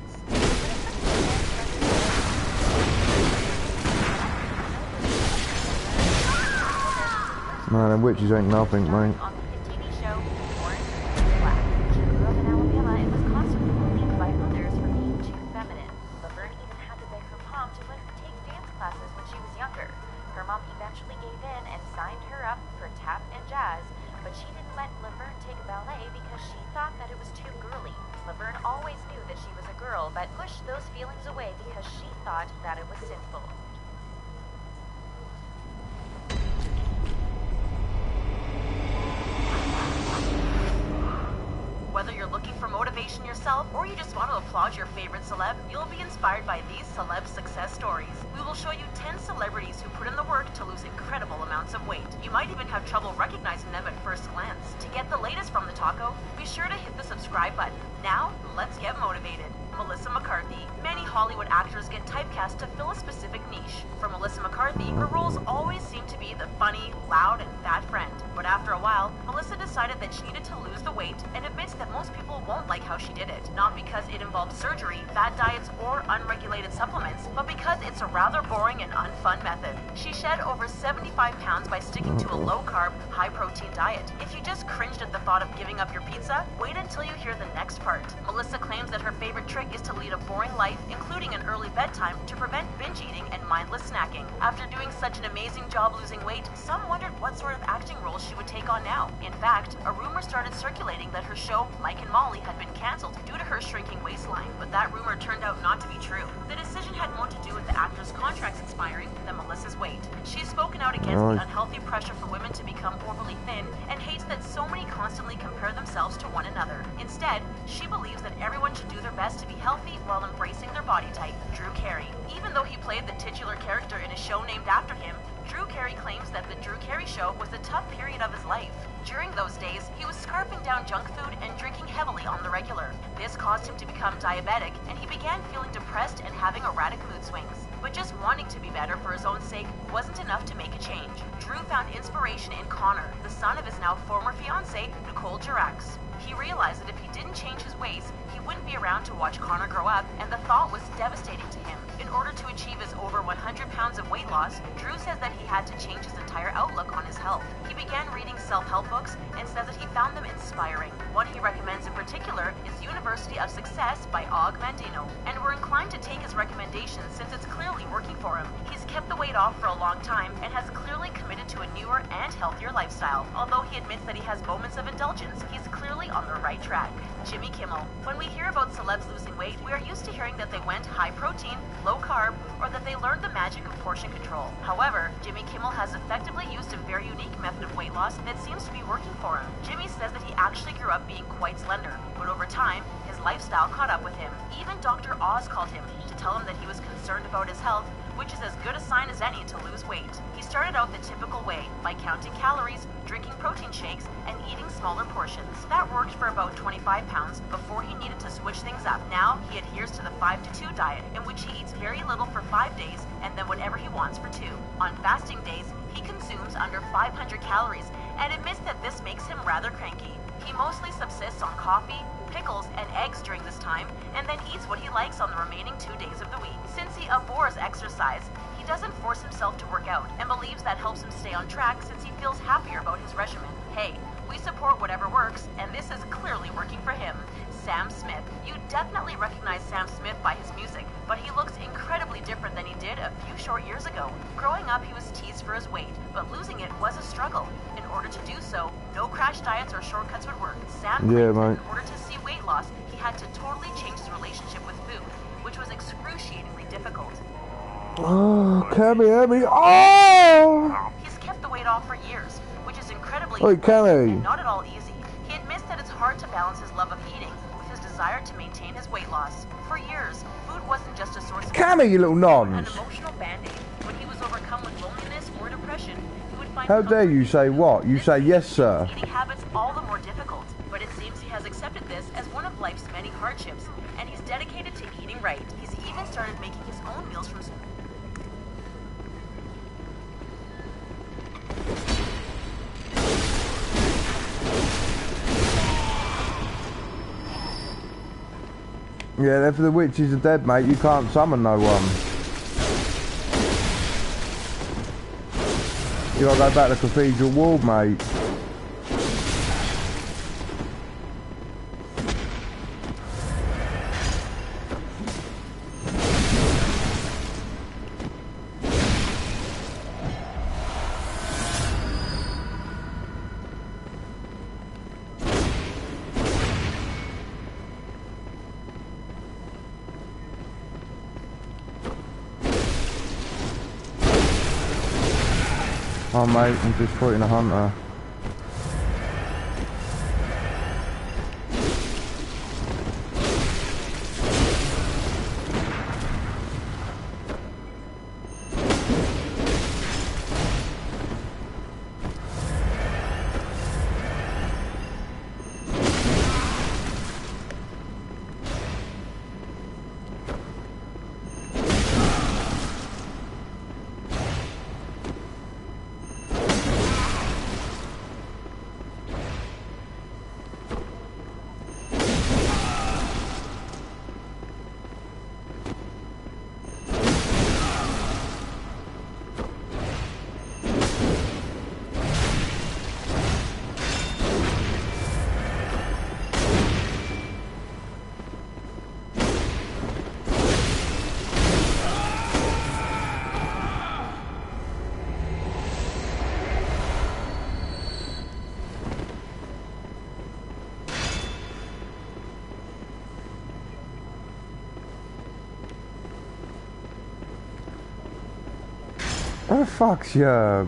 Man, them witches ain't nothing, mate. On the hit TV show Orange is the Black. She grew up in Alabama and was constantly bullied by others for being too feminine. Laverne even had to beg her mom to let her take dance classes when she was younger. Her mom eventually gave in and signed her up for tap and jazz, but she didn't let Laverne take ballet because she thought that it was too girly. Laverne always knew that she was a girl, but pushed those feelings away because she thought that it was sinful. Whether you're looking for motivation yourself or you just want to applaud your favorite celeb, you'll be inspired by these celeb success stories. We will show you 10 celebrities who put in the work to lose incredible amounts of weight. You might even have trouble recognizing them at first glance. To get the latest from the taco, be sure to hit the subscribe button. Now, let's get motivated. Melissa McCarthy. Many Hollywood actors get typecast to fill a specific niche. For Melissa McCarthy, her roles always seem to be the funny, loud, and fat friend. But after a while, Melissa decided that she needed to lose the weight and admits that most people won't like how she did it. Not because it involved surgery, bad diets, or unregulated supplements, but because it's a rather boring and unfun method. She shed over 75 pounds by sticking to a low-carb, high-protein diet. If you just cringed at the thought of giving up your pizza, wait until you hear the next part. Melissa claims that her favorite trick is to lead a boring life, including an early bedtime, to prevent binge eating and mindless mindless snacking. After doing such an amazing job losing weight, some wondered what sort of acting roles she would take on now. In fact, a rumor started circulating that her show, Mike and Molly, had been cancelled due to her shrinking waistline, but that rumor turned out not to be true. The decision had more to do with the actress' contracts expiring than Melissa's weight. She's spoken out against the unhealthy pressure for women to become overly thin and hates that so many constantly compare themselves to one another. Instead, she believes that everyone should do their best to be healthy while embracing their body type. Drew Carey. Even though he played the titular character in a show named after him, Drew Carey claims that the Drew Carey Show was a tough period of his life. During those days, he was scarfing down junk food and drinking heavily on the regular. This caused him to become diabetic, and he began feeling depressed and having erratic mood swings. But just wanting to be better for his own sake wasn't enough to make a change. Drew found inspiration in Connor, the son of his now former fiancée, Nicole Girax. He realized that if he didn't change his ways, he wouldn't be around to watch Connor grow up, and the thought was devastating to him. In order to achieve his over 100 pounds of weight loss, Drew says that he had to change his entire outlook on his health. He began reading self-help books and says that he found them inspiring. One he recommends in particular is University of Success by Og Mandino, and we're inclined to take his recommendations since it's clearly working for him. He's kept the weight off for a long time and has clearly committed to a newer and healthier lifestyle. Although he admits that he has moments of indulgence, he's clearly on the right track. Jimmy Kimmel. When we hear about celebs losing weight, we are used to hearing that they went high protein, low carb, or that they learned the magic of portion control. However, Jimmy Kimmel has effectively used a very unique method of weight loss that seems to be working for him. Jimmy says that he actually grew up being quite slender, but over time, his lifestyle caught up with him. Even Dr. Oz called him to tell him that he was concerned about his health, which is as good a sign as any to lose weight. He started out the typical way, by counting calories, drinking protein shakes, and eating smaller portions. That worked for about 25 pounds before he needed to switch things up. Now, he adheres to the 5-2 diet, in which he eats very little for 5 days and then whatever he wants for 2. On fasting days, he consumes under 500 calories and admits that this makes him rather cranky. He mostly subsists on coffee, pickles, and eggs during this time, and then eats what he likes on the remaining 2 days of the week. Since he abhors exercise, he doesn't force himself to work out and believes that helps him stay on track since he feels happier about his regimen. Hey, we support whatever works, and this is clearly working for him. Sam Smith. You definitely recognize Sam Smith by his music, but he looks incredibly different than he did a few short years ago. Growing up, he was teased for his weight, but losing it was a struggle. In order to do so, no crash diets or shortcuts would work. Sam claims that in order to see weight loss, he had to totally change his relationship with food, which was excruciatingly difficult. Oh, Cammy. Oh! He's kept the weight off for years, which is incredibly Cammy. and not at all easy. He admits that it's hard to balance his love of eating with his desire to maintain his weight loss. For years, food wasn't just a source of Cammy, you little an nonce. emotional band-aid. When he was overcome with loneliness or depression, he would find How dare you say what? You say yes, sir. eating habits all the more difficult. But it seems he has accepted this as one of life's many hardships, and he's dedicated to eating right. He's even started making his own meals from Yeah, they're for the witches are dead, mate. You can't summon no one. You gotta go back to Cathedral Wall, mate. Oh mate, I'm just fighting a hunter. What the fuck's your...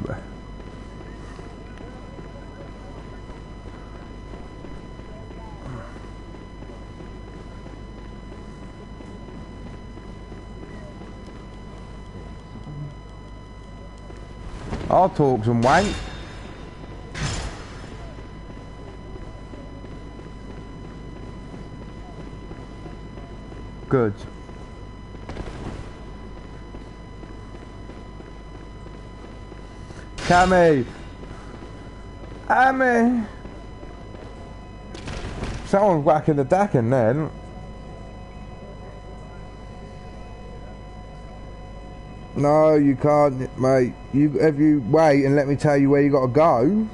I'll talk some wank. Good. Cammy! Cammy! Someone's whacking the deck in there. No, you can't, mate. If you wait and let me tell you where you got to go.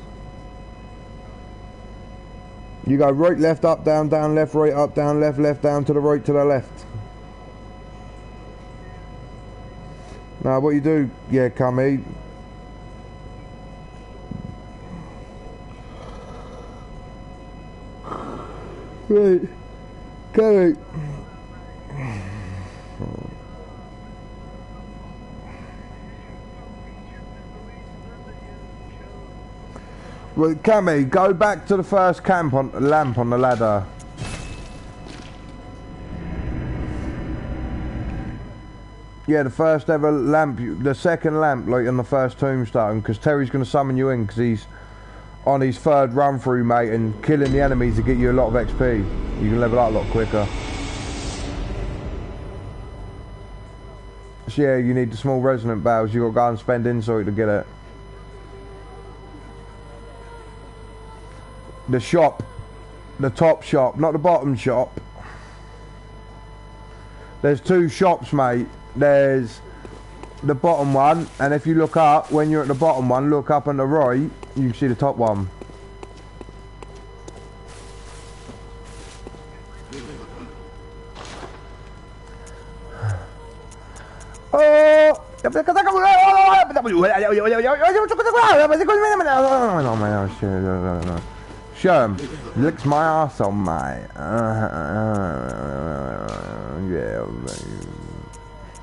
You go right, left, up, down, left, right, up, down, left, down, to the right, to the left. Now, what you do, yeah, Cummy. Right, Cummy. Well, Cammy, go back to the first lamp on the ladder. Yeah, the first ever lamp, the second lamp, like on the first tombstone, because Terry's going to summon you in because he's on his third run through, mate, and killing the enemies to get you a lot of XP. You can level up a lot quicker. So yeah, you need the small resonant bells. You got to go and spend insight to get it. The shop, the top shop, not the bottom shop. There's two shops, mate. There's the bottom one, and if you look up, when you're at the bottom one, look up on the right, you can see the top one. Oh! Sherm, licks my ass on my yeah.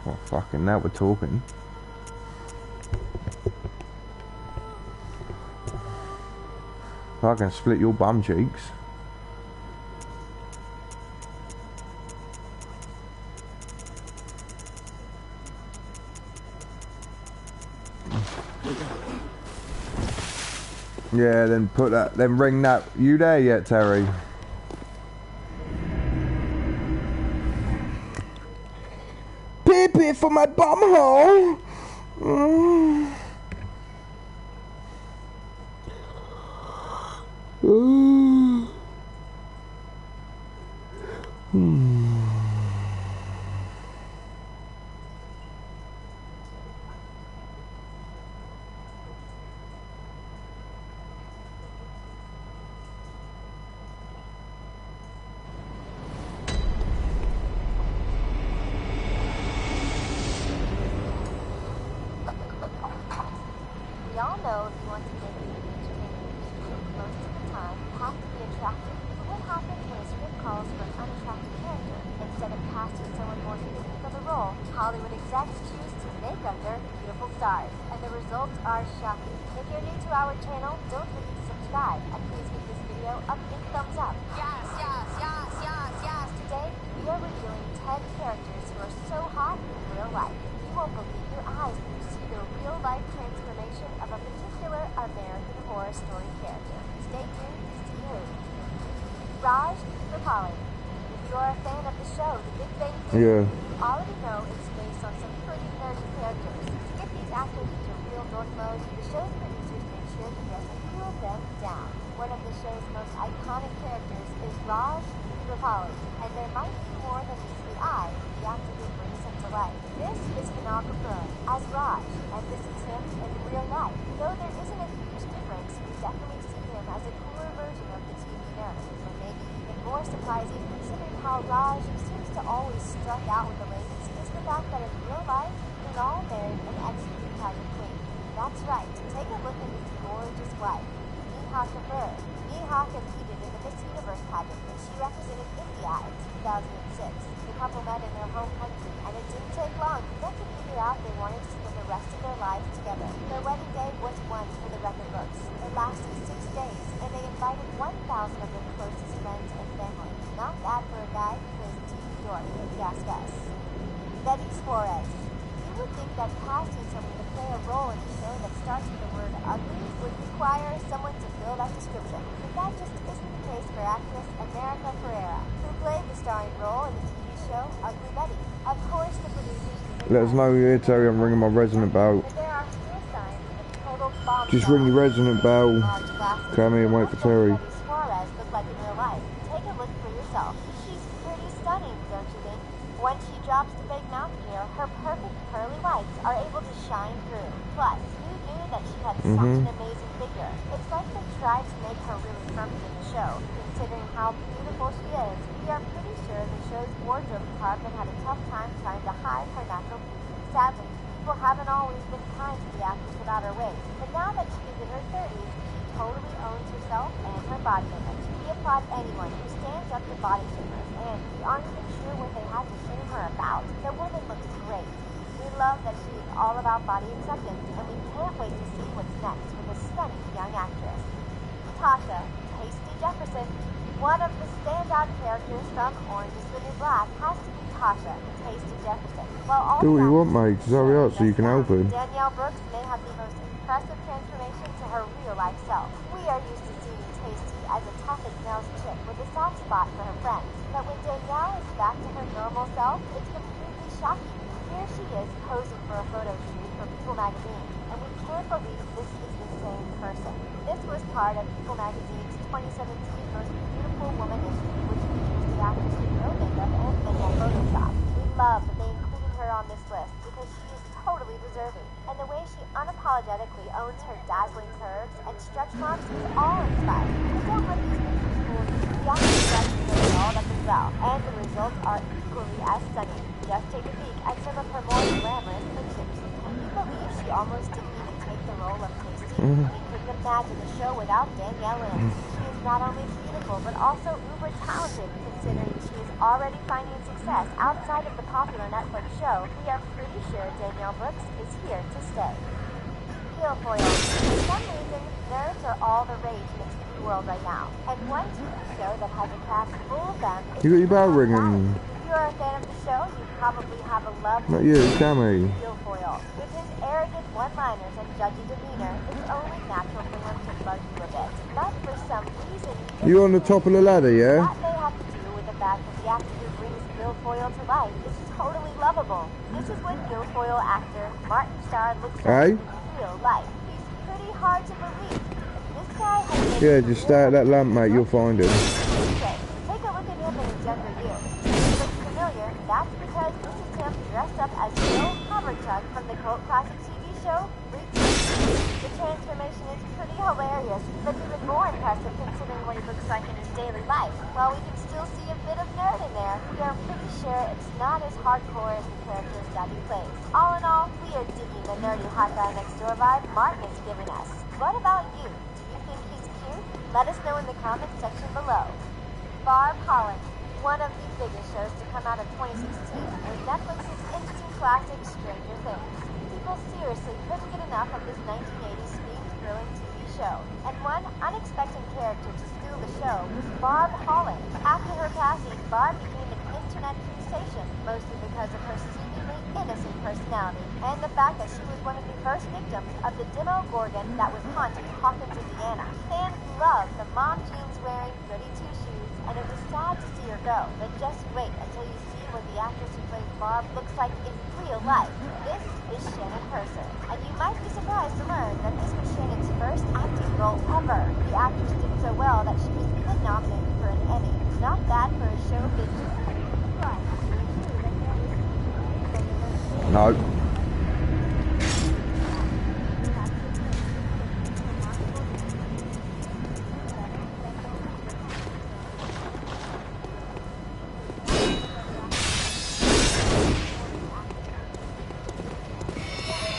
Oh, fucking now we're talking. I can split your bum cheeks. Yeah, then put that, then ring that. You there yet, Terry? Pee-pee for my bum hole. Yeah. Already know it's based on some pretty nerdy characters. To get these actors into real dork mode, the show's producers made sure to dress a few of them down. One of the show's most iconic characters is Raj Rapali, and there might be more than meets the eye if the actor who brings him to life. This is Kunal Kapoor as Raj, and this is him in real life. Though there isn't a huge difference, we definitely see him as a cooler version of the TV nerd. But maybe even more surprising, considering how Raj seems to always strike out with the ladies, is the fact that in real life, Kunal married an ex-pageant queen. That's right, take a look at his gorgeous wife, Neha Kapoor. Neha competed in the Miss Universe pageant when she represented India in 2006. The couple met in their home country, and it didn't take long for them to figure out they wanted to spend the rest of their their lives together. Their wedding day was one for the record books. It lasted 6 days, and they invited 1,000 of their closest friends and family. Not bad for a guy who plays a TV dork, if you ask us. Betty Suarez. You would think that casting someone to play a role in a show that starts with the word ugly would require someone to fill that description. But that just isn't the case for actress America Ferrera, who played the starring role in the TV show Ugly Betty. Of course, the producers... Let us know you're here, Terry. I'm ringing my resident bell. But there are still signs of total bomb. Just ring your resident bell. Come here and wait for Terry. Betty Suarez looked like in real life. Take a look for yourself. She's pretty stunning, don't you think? When she drops the fake mountain hair, her perfect curly whites are able to shine through. Plus, who knew that she had such an amazing figure? It's like they tried to make her really frumpy in the show. Considering how beautiful she is, we are pretty sure the show's wardrobe department had a tough time trying to hide her natural beauty. Sadly, people haven't always been kind to the actress without her weight. But now that she is in her 30s, she totally owns herself and her body image. We applaud anyone who stands up to body shamers, and we aren't even sure what they had to shame her about. The woman looks great. We love that she is all about body acceptance, and we can't wait to see what's next with this stunning young actress. Tasha Tasty Jefferson. One of the standout characters from Orange is the New Black has to be Tasha Tasty Jefferson. While all Do what you want, mate. Just hurry up so you can help him. Danielle Brooks may have the most impressive transformation to her real-life self. We are used to seeing Tasty as a tough-as-nails chick with a soft spot for her friends. But when Danielle is back to her normal self, it's completely shocking. Here she is posing for a photo shoot for People magazine, and we can't believe this is the same person. This was part of People magazine's 2017 Most Beautiful Woman issue, which features the actress with no makeup and minimal Photoshop. We love that they included her on this list because she is totally deserving, and the way she unapologetically owns her dazzling curves and stretch marks is awe-inspiring. But don't let these pictures fool you. The actress does it all up as well, and the results are equally as stunning. Just take a peek at some of her more glamorous pictures. Can you believe she almost didn't even take the role of Tasty? We couldn't imagine the show without Danielle in it. She is not only beautiful, but also uber talented, considering she is already finding success outside of the popular Netflix show. We are pretty sure Danielle Brooks is here to stay. Guilfoyle. For some reason, nerds are all the rage in the TV world right now. And one TV show that has a cast full of them is... You got your bell ringing. If you're a fan of the show, you probably have a love... Not you, Cammy. Guilfoyle. With his arrogant one-liners and judgy demeanor, it's only natural for him to bug you a bit. But for some reason... You on the top of the ladder, yeah? That may have to do with the fact that the actor who brings Guilfoyle to life is totally lovable. This is what Guilfoyle actor Martin Starr looks like in real life. He's pretty hard to believe. This guy has... Yeah, just stare at that lamp, mate. You'll find him. Okay, take a look at him in his younger years. If he looks familiar, that's because this is him dressed up as Bill Haverchuck from the cult classic TV show The transformation is pretty hilarious, but even more impressive considering what he looks like in his daily life. While we can still see a bit of nerd in there, we are pretty sure it's not as hardcore as the characters that he plays. All in all, we are digging the nerdy hot guy next door vibe Martin is giving us. What about you? Do you think he's cute? Let us know in the comments section below. Barb Holland, one of the biggest shows to come out of 2016, was Netflix's instant classic Stranger Things. People seriously couldn't get enough of this 1980s themed thrilling TV show. And one unexpected character to steal the show was Barb Holland. After her passing, Barb became an internet sensation, mostly because of her seemingly innocent personality, and the fact that she was one of the first victims of the Demogorgon that was haunting Hawkins, Indiana. Fans loved the mom jeans wearing goody two-shoes, and it was sad to see her go, but just wait until you see what the actress who plays Barb looks like in real life. This is Shannon Purser, and you might be surprised to learn that this was Shannon's first acting role ever. The actress did so well that she was even nominated for an Emmy. Not bad for a show business. No.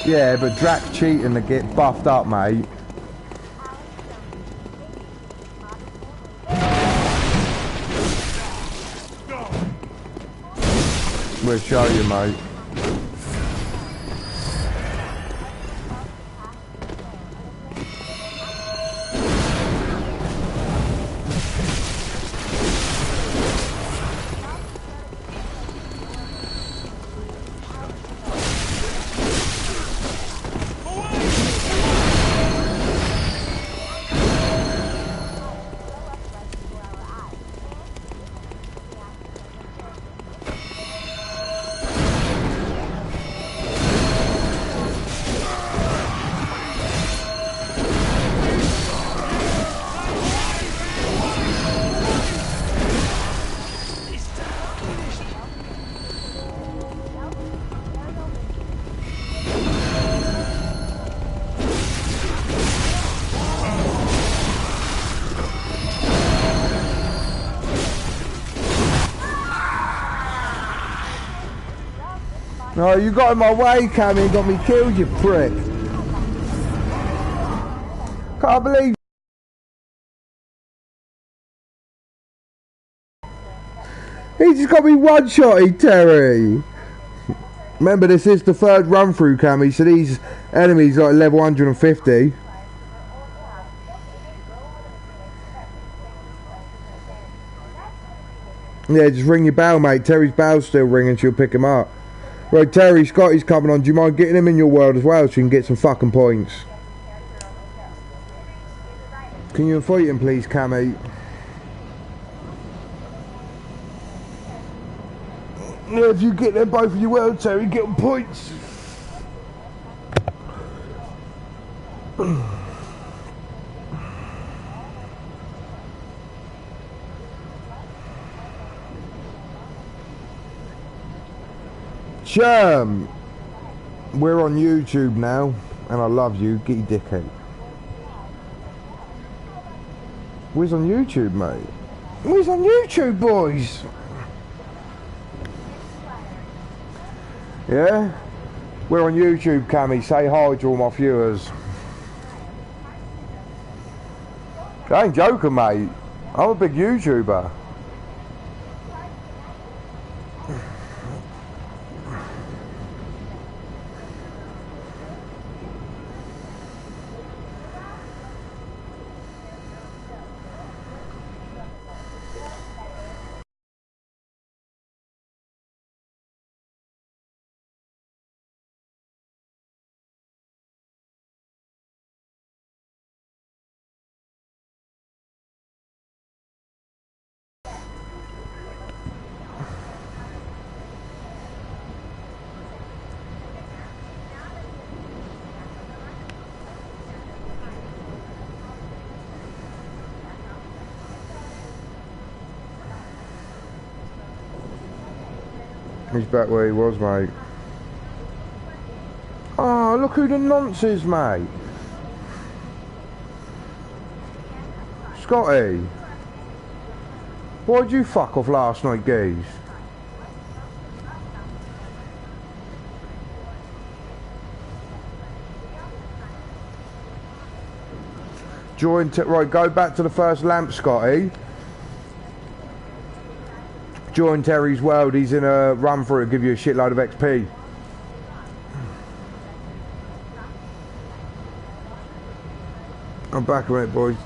Yeah, but Drax cheating to get buffed up, mate. We'll show you, mate. No, you got in my way, Cammy, and got me killed, you prick. Can't believe he just got me one-shotted, Terry. Remember, this is the third run through, Cammy, so these enemies like level 150. Yeah, just ring your bell, mate. Terry's bell's still ringing, she'll pick him up. Right, Terry, Scotty's coming on. Do you mind getting him in your world as well so you can get some fucking points? Can you invite him, please, Cammy? Yeah, if you get them both in your world, Terry, get them points. Sherm, we're on YouTube now, and I love you. Get your dick out. We're on YouTube, mate. We're on YouTube, boys. Yeah? We're on YouTube, Cammy. Say hi to all my viewers. I ain't joking, mate. I'm a big YouTuber. He's back where he was, mate. Oh, look who the nonce is, mate. Scotty. Why'd you fuck off last night, geez? Right, go back to the first lamp, Scotty. Join Terry's world, he's in a run for it, give you a shitload of XP. I'm back on it, boys.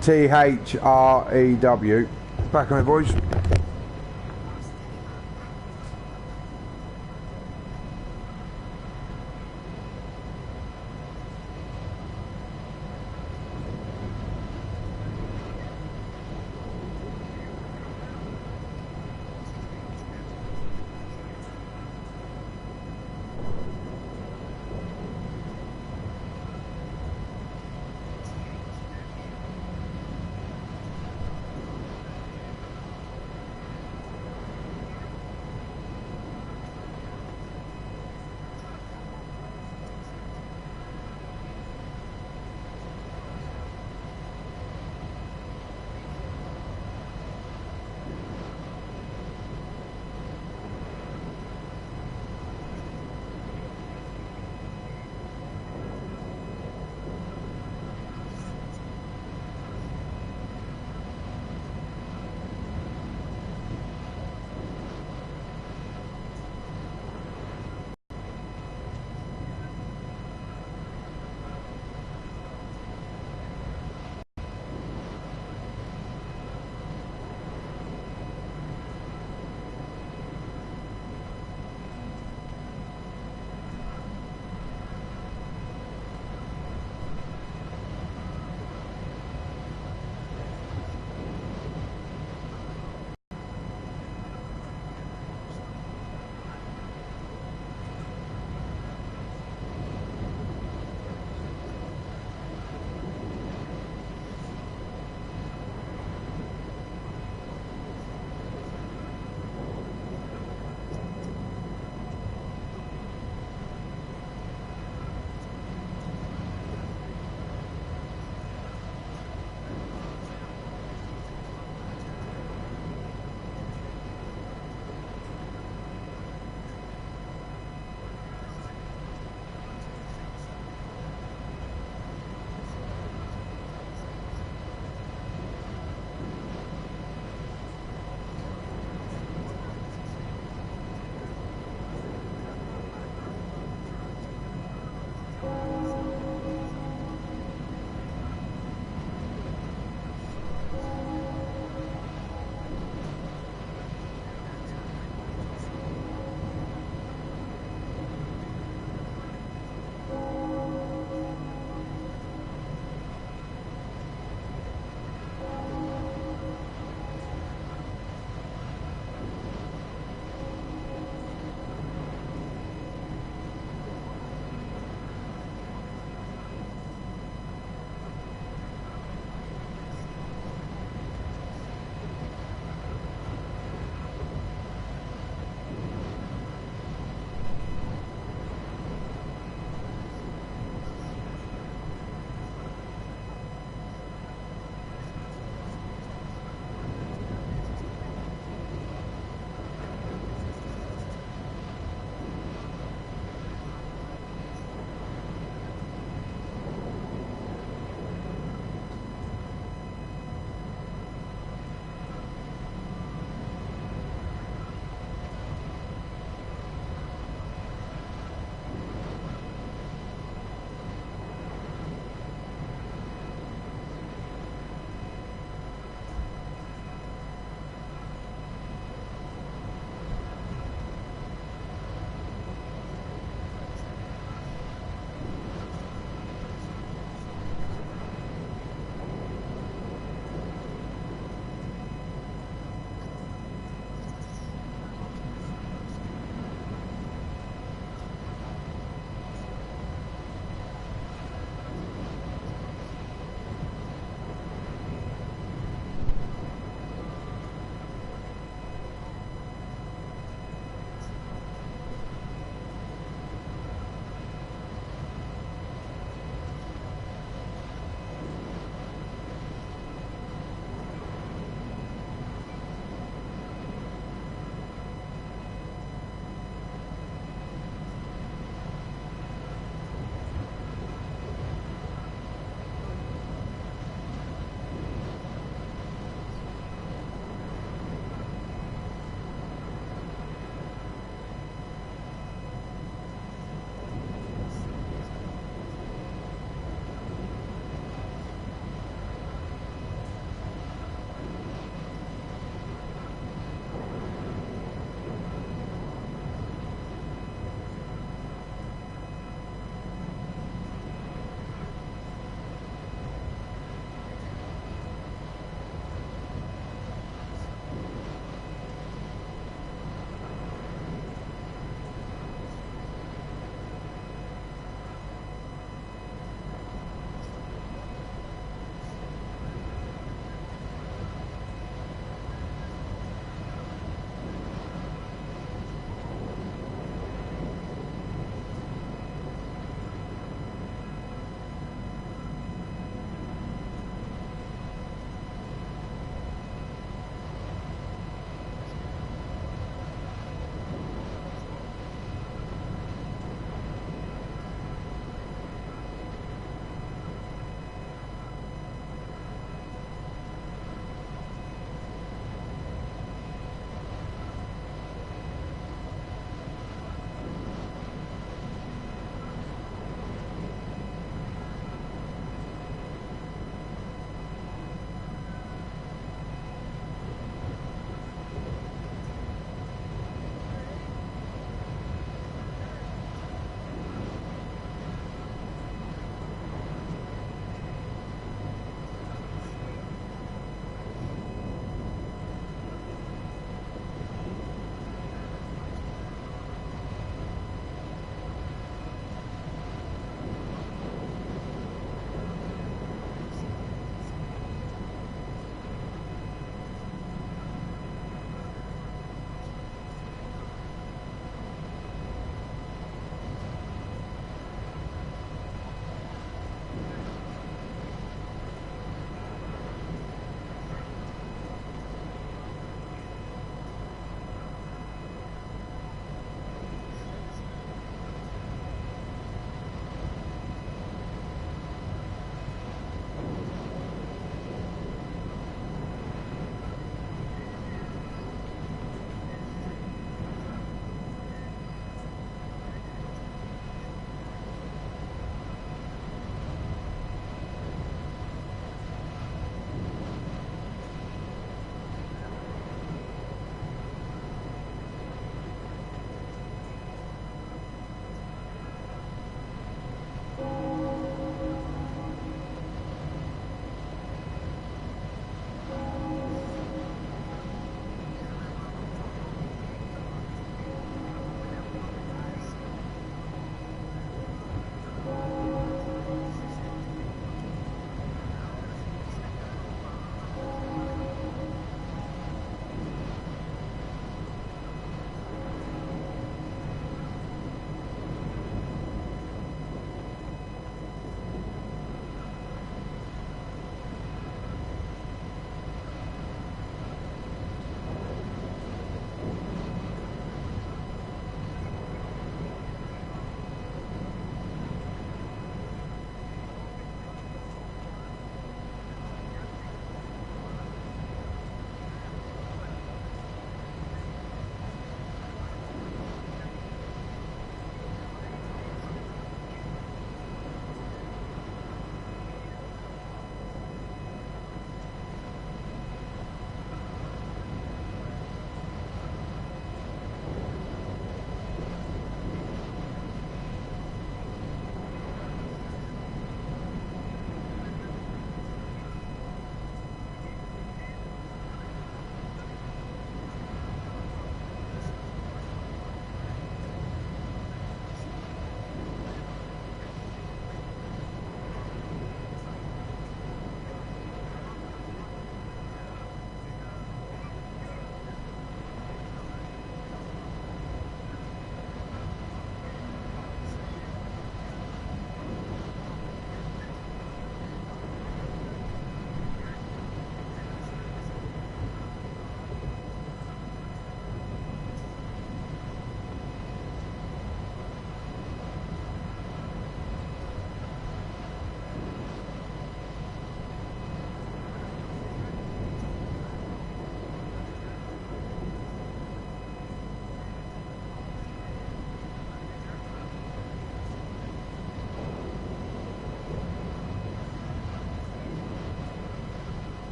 T-H-R-E-W. Back on it, boys.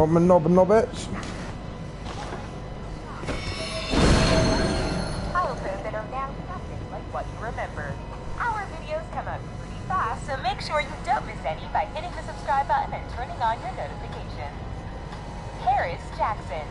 Oh, my nobbits. Childhood that are now nothing like what you remember. Our videos come out pretty fast, so make sure you don't miss any by hitting the subscribe button and turning on your notifications. Paris Jackson.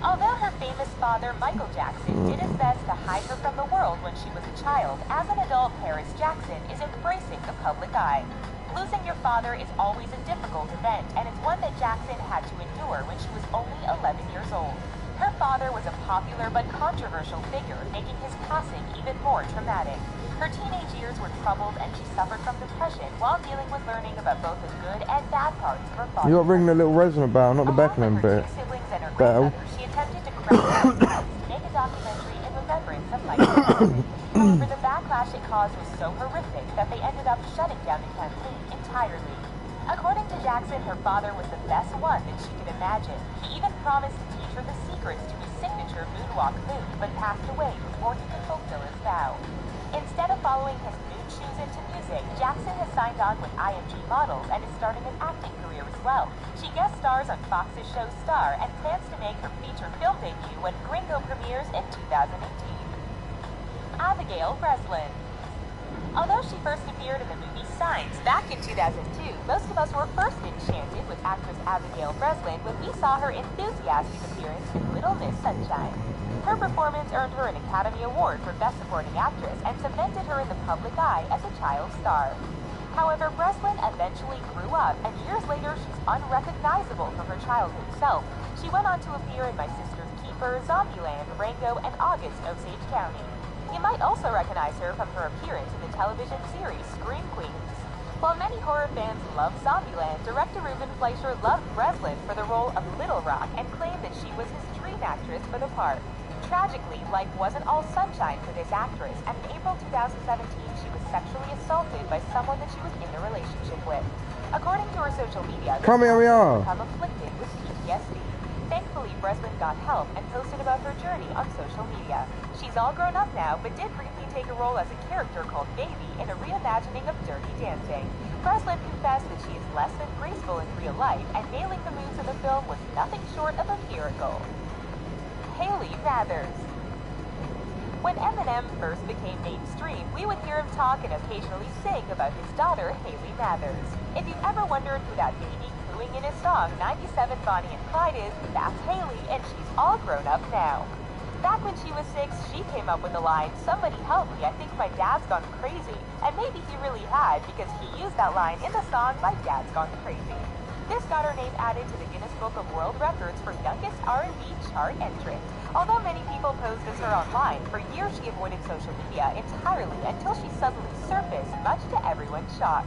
Although her famous father, Michael Jackson, did his best to hide her from the world when she was a child, as an adult, Paris Jackson is embracing the public eye. Losing your father is always a difficult event, and it's one that Jackson had to endure when she was only 11 years old. Her father was a popular but controversial figure, making his passing even more traumatic. Her teenage years were troubled, and she suffered from depression while dealing with learning about both the good and bad parts of her father. You got to ring the little resonant bell, not the beckoning bit. Siblings and her grandmother, she attempted to crack down to make a documentary in remembrance of Michael Jackson. However, the backlash it caused was so horrific that they ended up shutting down the campaign entirely. According to Jackson, her father was the best one that she could imagine. He even promised to teach her the secrets to his signature moonwalk move, but passed away before he could fulfill his vow. Instead of following his moon shoes into music, Jackson has signed on with IMG Models and is starting an acting career as well. She guest stars on Fox's show Star and plans to make her feature film debut when Gringo premieres in 2018. Abigail Breslin. Although she first appeared in the movie Signs back in 2002, most of us were first enchanted with actress Abigail Breslin when we saw her enthusiastic appearance in Little Miss Sunshine. Her performance earned her an Academy Award for Best Supporting Actress and cemented her in the public eye as a child star. However, Breslin eventually grew up, and years later she's unrecognizable from her childhood self. She went on to appear in My Sister's Keeper, Zombieland, Rango, and August Osage County. You might also recognize her from her appearance in the television series Scream Queens. While many horror fans love Zombieland, director Ruben Fleischer loved Breslin for the role of Little Rock and claimed that she was his dream actress for the part. Tragically, life wasn't all sunshine for this actress, and in April 2017, she was sexually assaulted by someone that she was in a relationship with. According to her social media, Come here, we are. become afflicted with PTSD. Thankfully, Breslin got help and posted about her journey on social media. She's all grown up now, but did briefly take a role as a character called Baby in a reimagining of Dirty Dancing. Breslin confessed that she is less than graceful in real life, and nailing the moves in the film was nothing short of a miracle. Haley Mathers. When Eminem first became mainstream, we would hear him talk and occasionally sing about his daughter, Haley Mathers. If you've ever wondered who that baby cooing in his song 97 Bonnie and Clyde is, that's Haley, and she's all grown up now. Back when she was 6, she came up with the line, "Somebody help me, I think my dad's gone crazy." And maybe he really had, because he used that line in the song My Dad's Gone Crazy. This got her name added to the Guinness Book of World Records for youngest R&B chart entrant. Although many people posed as her online, for years she avoided social media entirely until she suddenly surfaced, much to everyone's shock.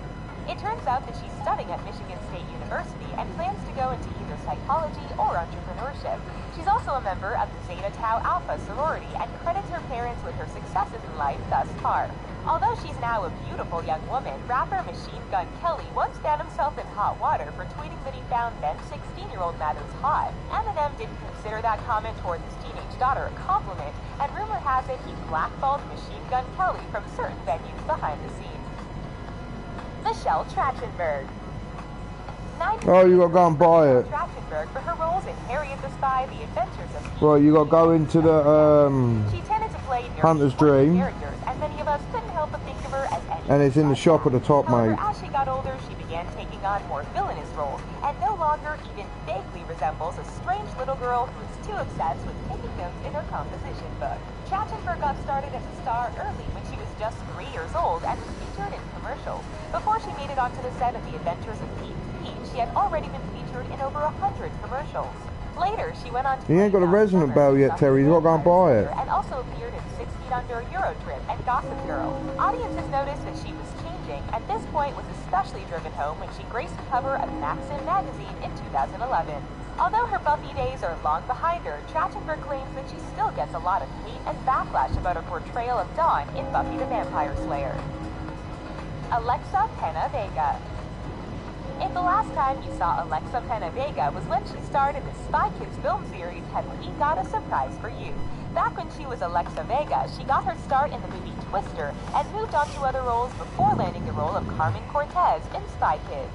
It turns out that she's studying at Michigan State University and plans to go into either psychology or entrepreneurship. She's also a member of the Zeta Tau Alpha sorority and credits her parents with her successes in life thus far. Although she's now a beautiful young woman, rapper Machine Gun Kelly once found himself in hot water for tweeting that he found then 16-year-old Mathers hot. Eminem didn't consider that comment toward his teenage daughter a compliment, and rumor has it he blackballed Machine Gun Kelly from certain venues behind the scenes. Michelle Trachtenberg. Oh, you got to go and buy it. Trachtenberg for her roles in Harriet the Spy, The Adventures of Pete. Right, you got to go into the She tended to play Hunter's Dream. characters, and many of us couldn't help but think of her as any. And it's in the shop at the top, However, mate. as she got older, she began taking on more villainous roles, and no longer even vaguely resembles a strange little girl who is too obsessed with taking notes in her composition book. Trachtenberg got started as a star early when she was just 3 years old and was featured in commercials. Before she made it onto the set of The Adventures of Pete, she had already been featured in over 100 commercials. Later, she went on to You ain't got a resonant bell yet, Terry. You got to go and buy it. and also appeared in 6 Feet Under, Eurotrip, and Gossip Girl. Audiences noticed that she was changing, and this point was especially driven home when she graced the cover of Maxim magazine in 2011. Although her Buffy days are long behind her, Trachtenberg claims that she still gets a lot of hate and backlash about her portrayal of Dawn in Buffy the Vampire Slayer. Alexa Pena Vega. If the last time you saw Alexa Pena Vega was when she starred in the Spy Kids film series, have we got a surprise for you? Back when she was Alexa Vega, she got her start in the movie Twister and moved on to other roles before landing the role of Carmen Cortez in Spy Kids.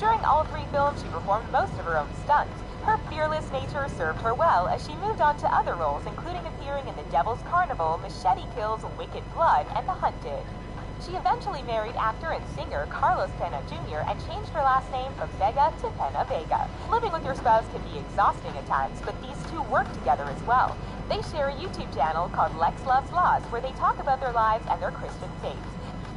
During all 3 films, she performed most of her own stunts. Her fearless nature served her well as she moved on to other roles, including appearing in The Devil's Carnival, Machete Kills, Wicked Blood, and The Hunted. She eventually married actor and singer Carlos Pena Jr. and changed her last name from Vega to Pena Vega. Living with your spouse can be exhausting at times, but these two work together as well. They share a YouTube channel called Lex Loves Laws, where they talk about their lives and their Christian faith.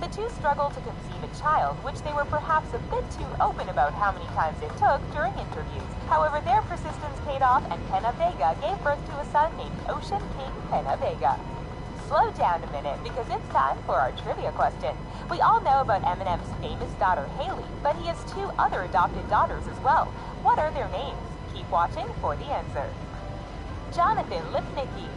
The two struggled to conceive a child, which they were perhaps a bit too open about how many times it took during interviews. However, their persistence paid off, and Pena Vega gave birth to a son named Ocean King Pena Vega. Slow down a minute, because it's time for our trivia question. We all know about Eminem's famous daughter Haley, but he has 2 other adopted daughters as well. What are their names? Keep watching for the answer. Jonathan Lipnicki.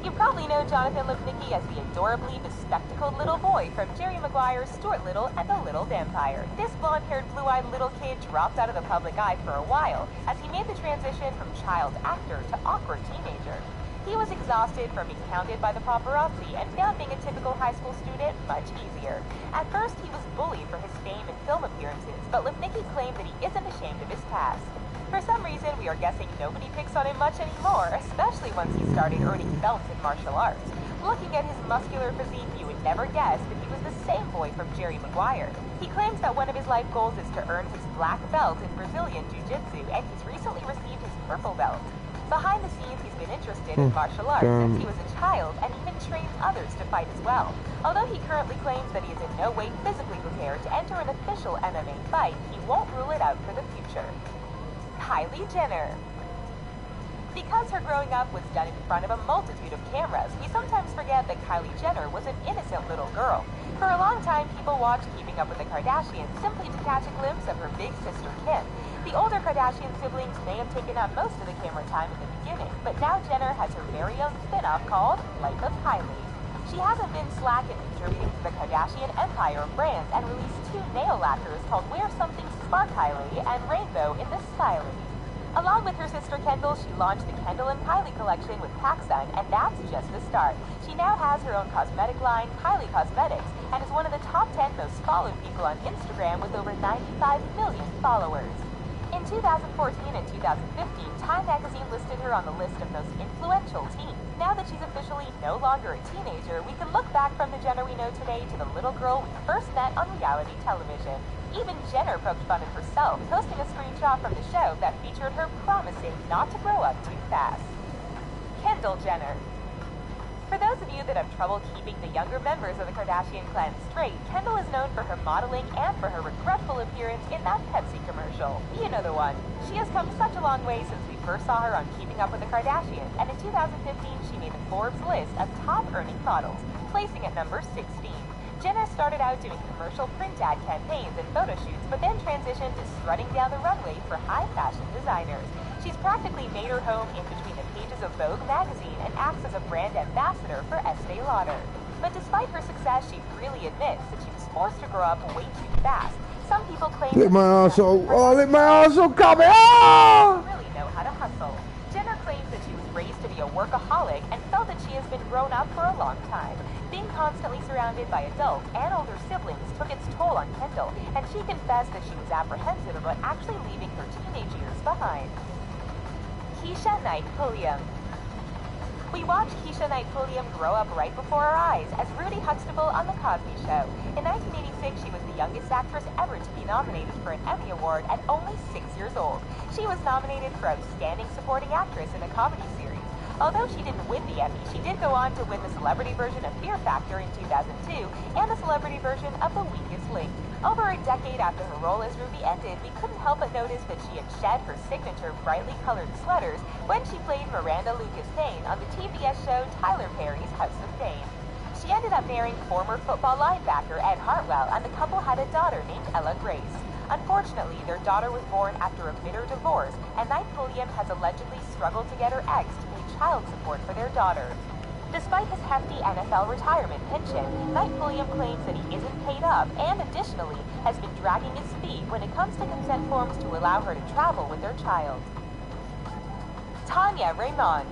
You probably know Jonathan Lipnicki as the adorably bespectacled little boy from Jerry Maguire's Stuart Little and the Little Vampire. This blonde-haired, blue-eyed little kid dropped out of the public eye for a while as he made the transition from child actor to awkward teenager. He was exhausted from being hounded by the paparazzi and found being a typical high school student much easier. At first, he was bullied for his fame and film appearances, but Lipnicki claimed that he isn't ashamed of his past. For some reason, we are guessing nobody picks on him much anymore, especially once he started earning belts in martial arts. Looking at his muscular physique, you would never guess that he was the same boy from Jerry Maguire. He claims that one of his life goals is to earn his black belt in Brazilian Jiu-Jitsu, and he's recently received his purple belt. Behind the scenes, he's been interested in martial arts since he was a child and even trains others to fight as well. Although he currently claims that he is in no way physically prepared to enter an official MMA fight, he won't rule it out for the future. Kylie Jenner. Because her growing up was done in front of a multitude of cameras, we sometimes forget that Kylie Jenner was an innocent little girl. For a long time, people watched Keeping Up with the Kardashians simply to catch a glimpse of her big sister Kim. The older Kardashian siblings may have taken up most of the camera time in the beginning, but now Jenner has her very own spin-off called Life of Kylie. She hasn't been slack in contributing to the Kardashian empire of brands and released 2 nail lacquers called Wear Something Spark Kylie and Rainbow in the Styling. Along with her sister Kendall, she launched the Kendall and Kylie collection with PacSun, and that's just the start. She now has her own cosmetic line, Kylie Cosmetics, and is one of the top 10 most followed people on Instagram with over 95 million followers. In 2014 and 2015, Time magazine listed her on the list of most influential teens. Now that she's officially no longer a teenager, we can look back from the Jenner we know today to the little girl we first met on reality television. Even Jenner poked fun at herself, posting a screenshot from the show that featured her promising not to grow up too fast. Kendall Jenner. For those of you that have trouble keeping the younger members of the Kardashian clan straight, Kendall is known for her modeling and for her regretful appearance in that Pepsi commercial. You know the one. She has come such a long way since we first saw her on Keeping Up with the Kardashians, and in 2015 she made the Forbes list of top earning models, placing at number 16. Jenner started out doing commercial print ad campaigns and photo shoots, but then transitioned to strutting down the runway for high fashion designers. She's practically made her home in between the pages of Vogue magazine and acts as a brand ambassador for Estee Lauder. But despite her success, she freely admits that she was forced to grow up way too fast. Some people claim Lick my arsehole. Oh, lick my arsehole, come here. Ah! Really know how to hustle. Jenner claims that she was raised to be a workaholic and felt that she has been grown up for a long time. Being constantly surrounded by adults and older siblings took its toll on Kendall, and she confessed that she was apprehensive about actually leaving her teenage years behind. Keisha Knight Pulliam. We watched Keisha Knight Pulliam grow up right before our eyes as Rudy Huxtable on The Cosby Show. In 1986, she was the youngest actress ever to be nominated for an Emmy Award at only 6 years old. She was nominated for Outstanding Supporting Actress in a Comedy Series. Although she didn't win the Emmy, she did go on to win the celebrity version of Fear Factor in 2002 and the celebrity version of The Weakest Link. Over a decade after her role as Ruby ended, we couldn't help but notice that she had shed her signature brightly colored sweaters when she played Miranda Lucas Payne on the TBS show Tyler Perry's House of Fame. She ended up marrying former football linebacker Ed Hartwell, and the couple had a daughter named Ella Grace. Unfortunately, their daughter was born after a bitter divorce, and Knight Pulliam has allegedly struggled to get her ex to pay child support for their daughter. Despite his hefty NFL retirement pension, Knight Pulliam claims that he isn't paid up and additionally has been dragging his feet when it comes to consent forms to allow her to travel with their child. Tanya Raymond.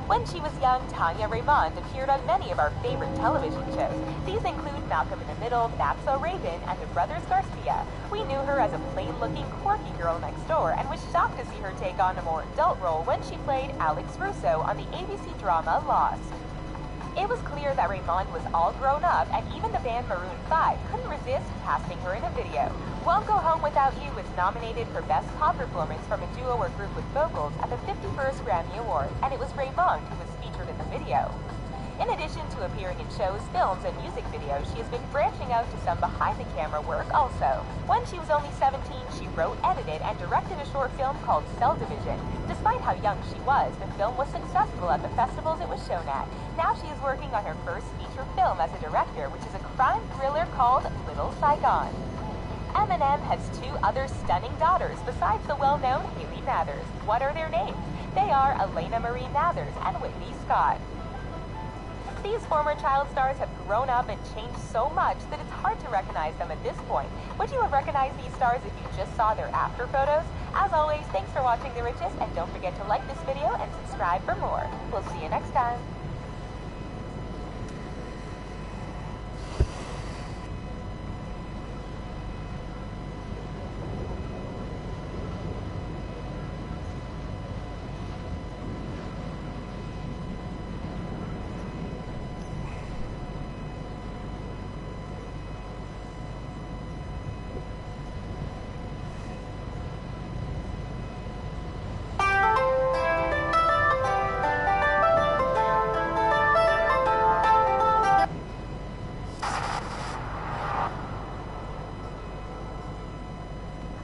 When she was young, Tanya Raymond appeared on many of our favorite television shows. These include Malcolm in the Middle, That's So Raven, and The Brothers Garcia. We knew her as a plain-looking, quirky girl next door and was shocked to see her take on a more adult role when she played Alex Russo on the ABC drama Lost. It was clear that Raymond was all grown up, and even the band Maroon 5 couldn't resist casting her in a video. Won't Go Home Without You was nominated for Best Pop Performance from a duo or group with vocals at the 51st Grammy Award, and it was Raymond who was featured in the video. In addition to appearing in shows, films, and music videos, she has been branching out to some behind-the-camera work also. When she was only 17, she wrote, edited, and directed a short film called Cell Division. Despite how young she was, the film was successful at the festivals it was shown at. Now she is working on her first feature film as a director, which is a crime thriller called Little Saigon. Eminem has 2 other stunning daughters besides the well-known Haley Mathers. What are their names? They are Elena Marie Mathers and Whitney Scott. These former child stars have grown up and changed so much that it's hard to recognize them at this point. Would you have recognized these stars if you just saw their after photos? As always, thanks for watching The Richest, and don't forget to like this video and subscribe for more. We'll see you next time.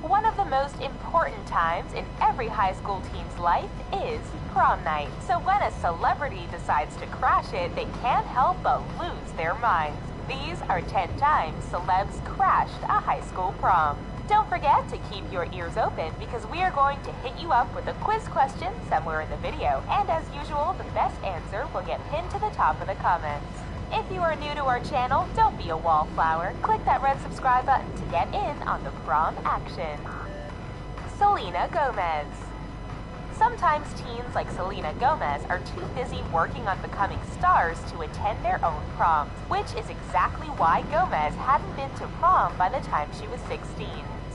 One of the most important times in every high school teen's life is prom night. So when a celebrity decides to crash it, they can't help but lose their minds. These are 10 times celebs crashed a high school prom. Don't forget to keep your ears open because we are going to hit you up with a quiz question somewhere in the video. And as usual, the best answer will get pinned to the top of the comments. If you are new to our channel, don't be a wallflower. Click that red subscribe button to get in on the prom action. Selena Gomez. Sometimes teens like Selena Gomez are too busy working on becoming stars to attend their own proms, which is exactly why Gomez hadn't been to prom by the time she was 16.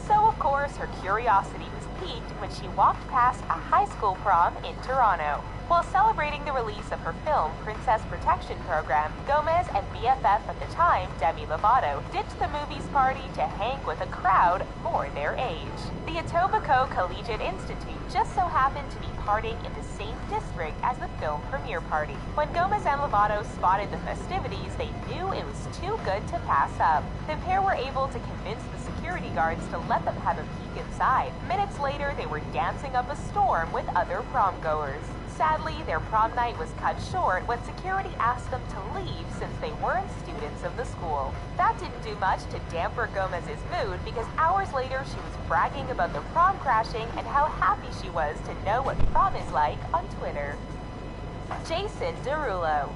So of course her curiosity was piqued when she walked past a high school prom in Toronto. While celebrating the release of her film Princess Protection Program, Gomez and BFF at the time, Demi Lovato, ditched the movie's party to hang with a crowd more their age. The Etobicoke Collegiate Institute just so happened to be partying in the same district as the film premiere party. When Gomez and Lovato spotted the festivities, they knew it was too good to pass up. The pair were able to convince the security guards to let them have a peek inside. Minutes later, they were dancing up a storm with other prom goers. Sadly, their prom night was cut short when security asked them to leave since they weren't students of the school. That didn't do much to damper Gomez's mood because hours later she was bragging about the prom crashing and how happy she was to know what prom is like on Twitter. Jason Derulo.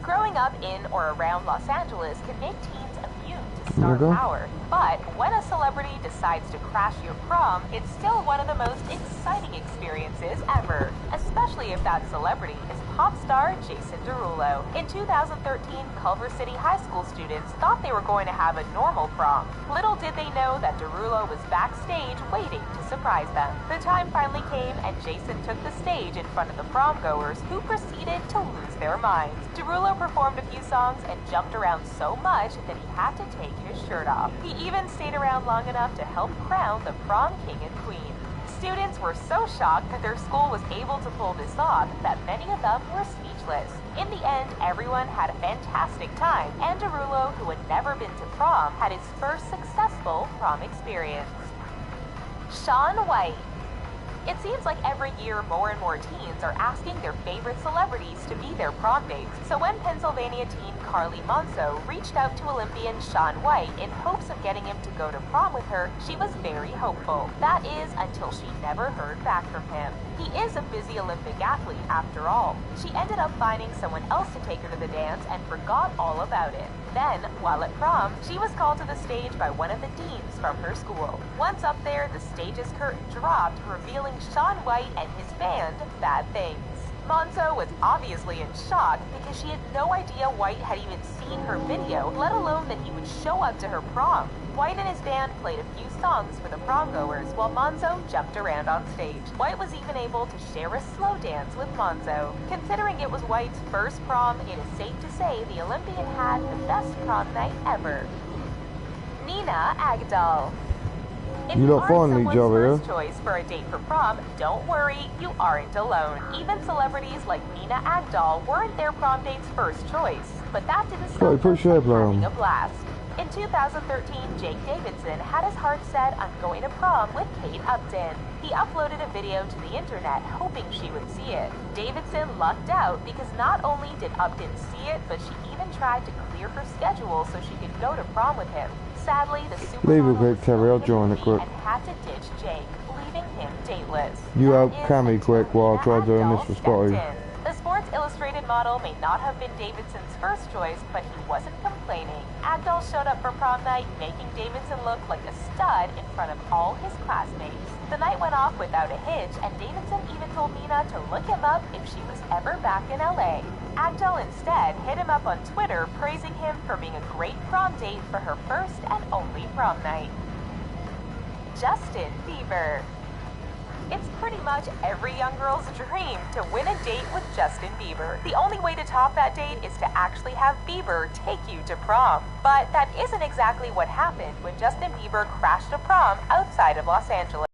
Growing up in or around Los Angeles can make teens immune to star power, but when a celebrity decides to crash your prom, it's still one of the most exciting experiences ever, especially if that celebrity is pop star Jason Derulo. In 2013, Culver City high school students thought they were going to have a normal prom. Little did they know that Derulo was backstage waiting to surprise them. The time finally came and Jason took the stage in front of the prom goers who proceeded to lose their minds. Derulo performed a few songs and jumped around so much that he had to take his shirt off. He even stayed around long enough to help crown the prom king and queen. Students were so shocked that their school was able to pull this off that many of them were speechless. In the end, everyone had a fantastic time, and Derulo, who had never been to prom, had his first successful prom experience. Shaun White. It seems like every year more and more teens are asking their favorite celebrities to be their prom dates. So when Pennsylvania teen Carly Monso reached out to Olympian Shaun White in hopes of getting him to go to prom with her, she was very hopeful. That is, until she never heard back from him. He is a busy Olympic athlete after all. She ended up finding someone else to take her to the dance and forgot all about it. Then, while at prom, she was called to the stage by one of the deans from her school. Once up there, the stage's curtain dropped, revealing Shaun White and his band, Bad Things. Monzo was obviously in shock because she had no idea White had even seen her video, let alone that he would show up to her prom. White and his band played a few songs for the prom goers while Monzo jumped around on stage. White was even able to share a slow dance with Monzo. Considering it was White's first prom, it is safe to say the Olympian had the best prom night ever. Nina Agdal. If You you lot aren't finally someone's job here. first choice for a date for prom, don't worry, you aren't alone. Even celebrities like Nina Agdal weren't their prom date's first choice, but that didn't Sorry, stop put them your from hair having down. a blast. In 2013, Jake Davidson had his heart set on going to prom with Kate Upton. He uploaded a video to the internet hoping she would see it. Davidson lucked out because not only did Upton see it, but she even tried to clear her schedule so she could go to prom with him. Sadly, the Leave it supermodel quick, was Terry, I'll filming a join it movie quick. and had to ditch Jake, leaving him dateless. You help That is Cammy until quick while I Nina try doing Agdal this for stepped Spotty. in. The Sports Illustrated model may not have been Davidson's first choice, but he wasn't complaining. Agdal showed up for prom night, making Davidson look like a stud in front of all his classmates. The night went off without a hitch, and Davidson even told Nina to look him up if she was ever back in LA. Agdal instead hit him up on Twitter, praising him for being a great prom date for her first and only prom night. Justin Bieber. It's pretty much every young girl's dream to win a date with Justin Bieber. The only way to top that date is to actually have Bieber take you to prom. But that isn't exactly what happened when Justin Bieber crashed a prom outside of Los Angeles.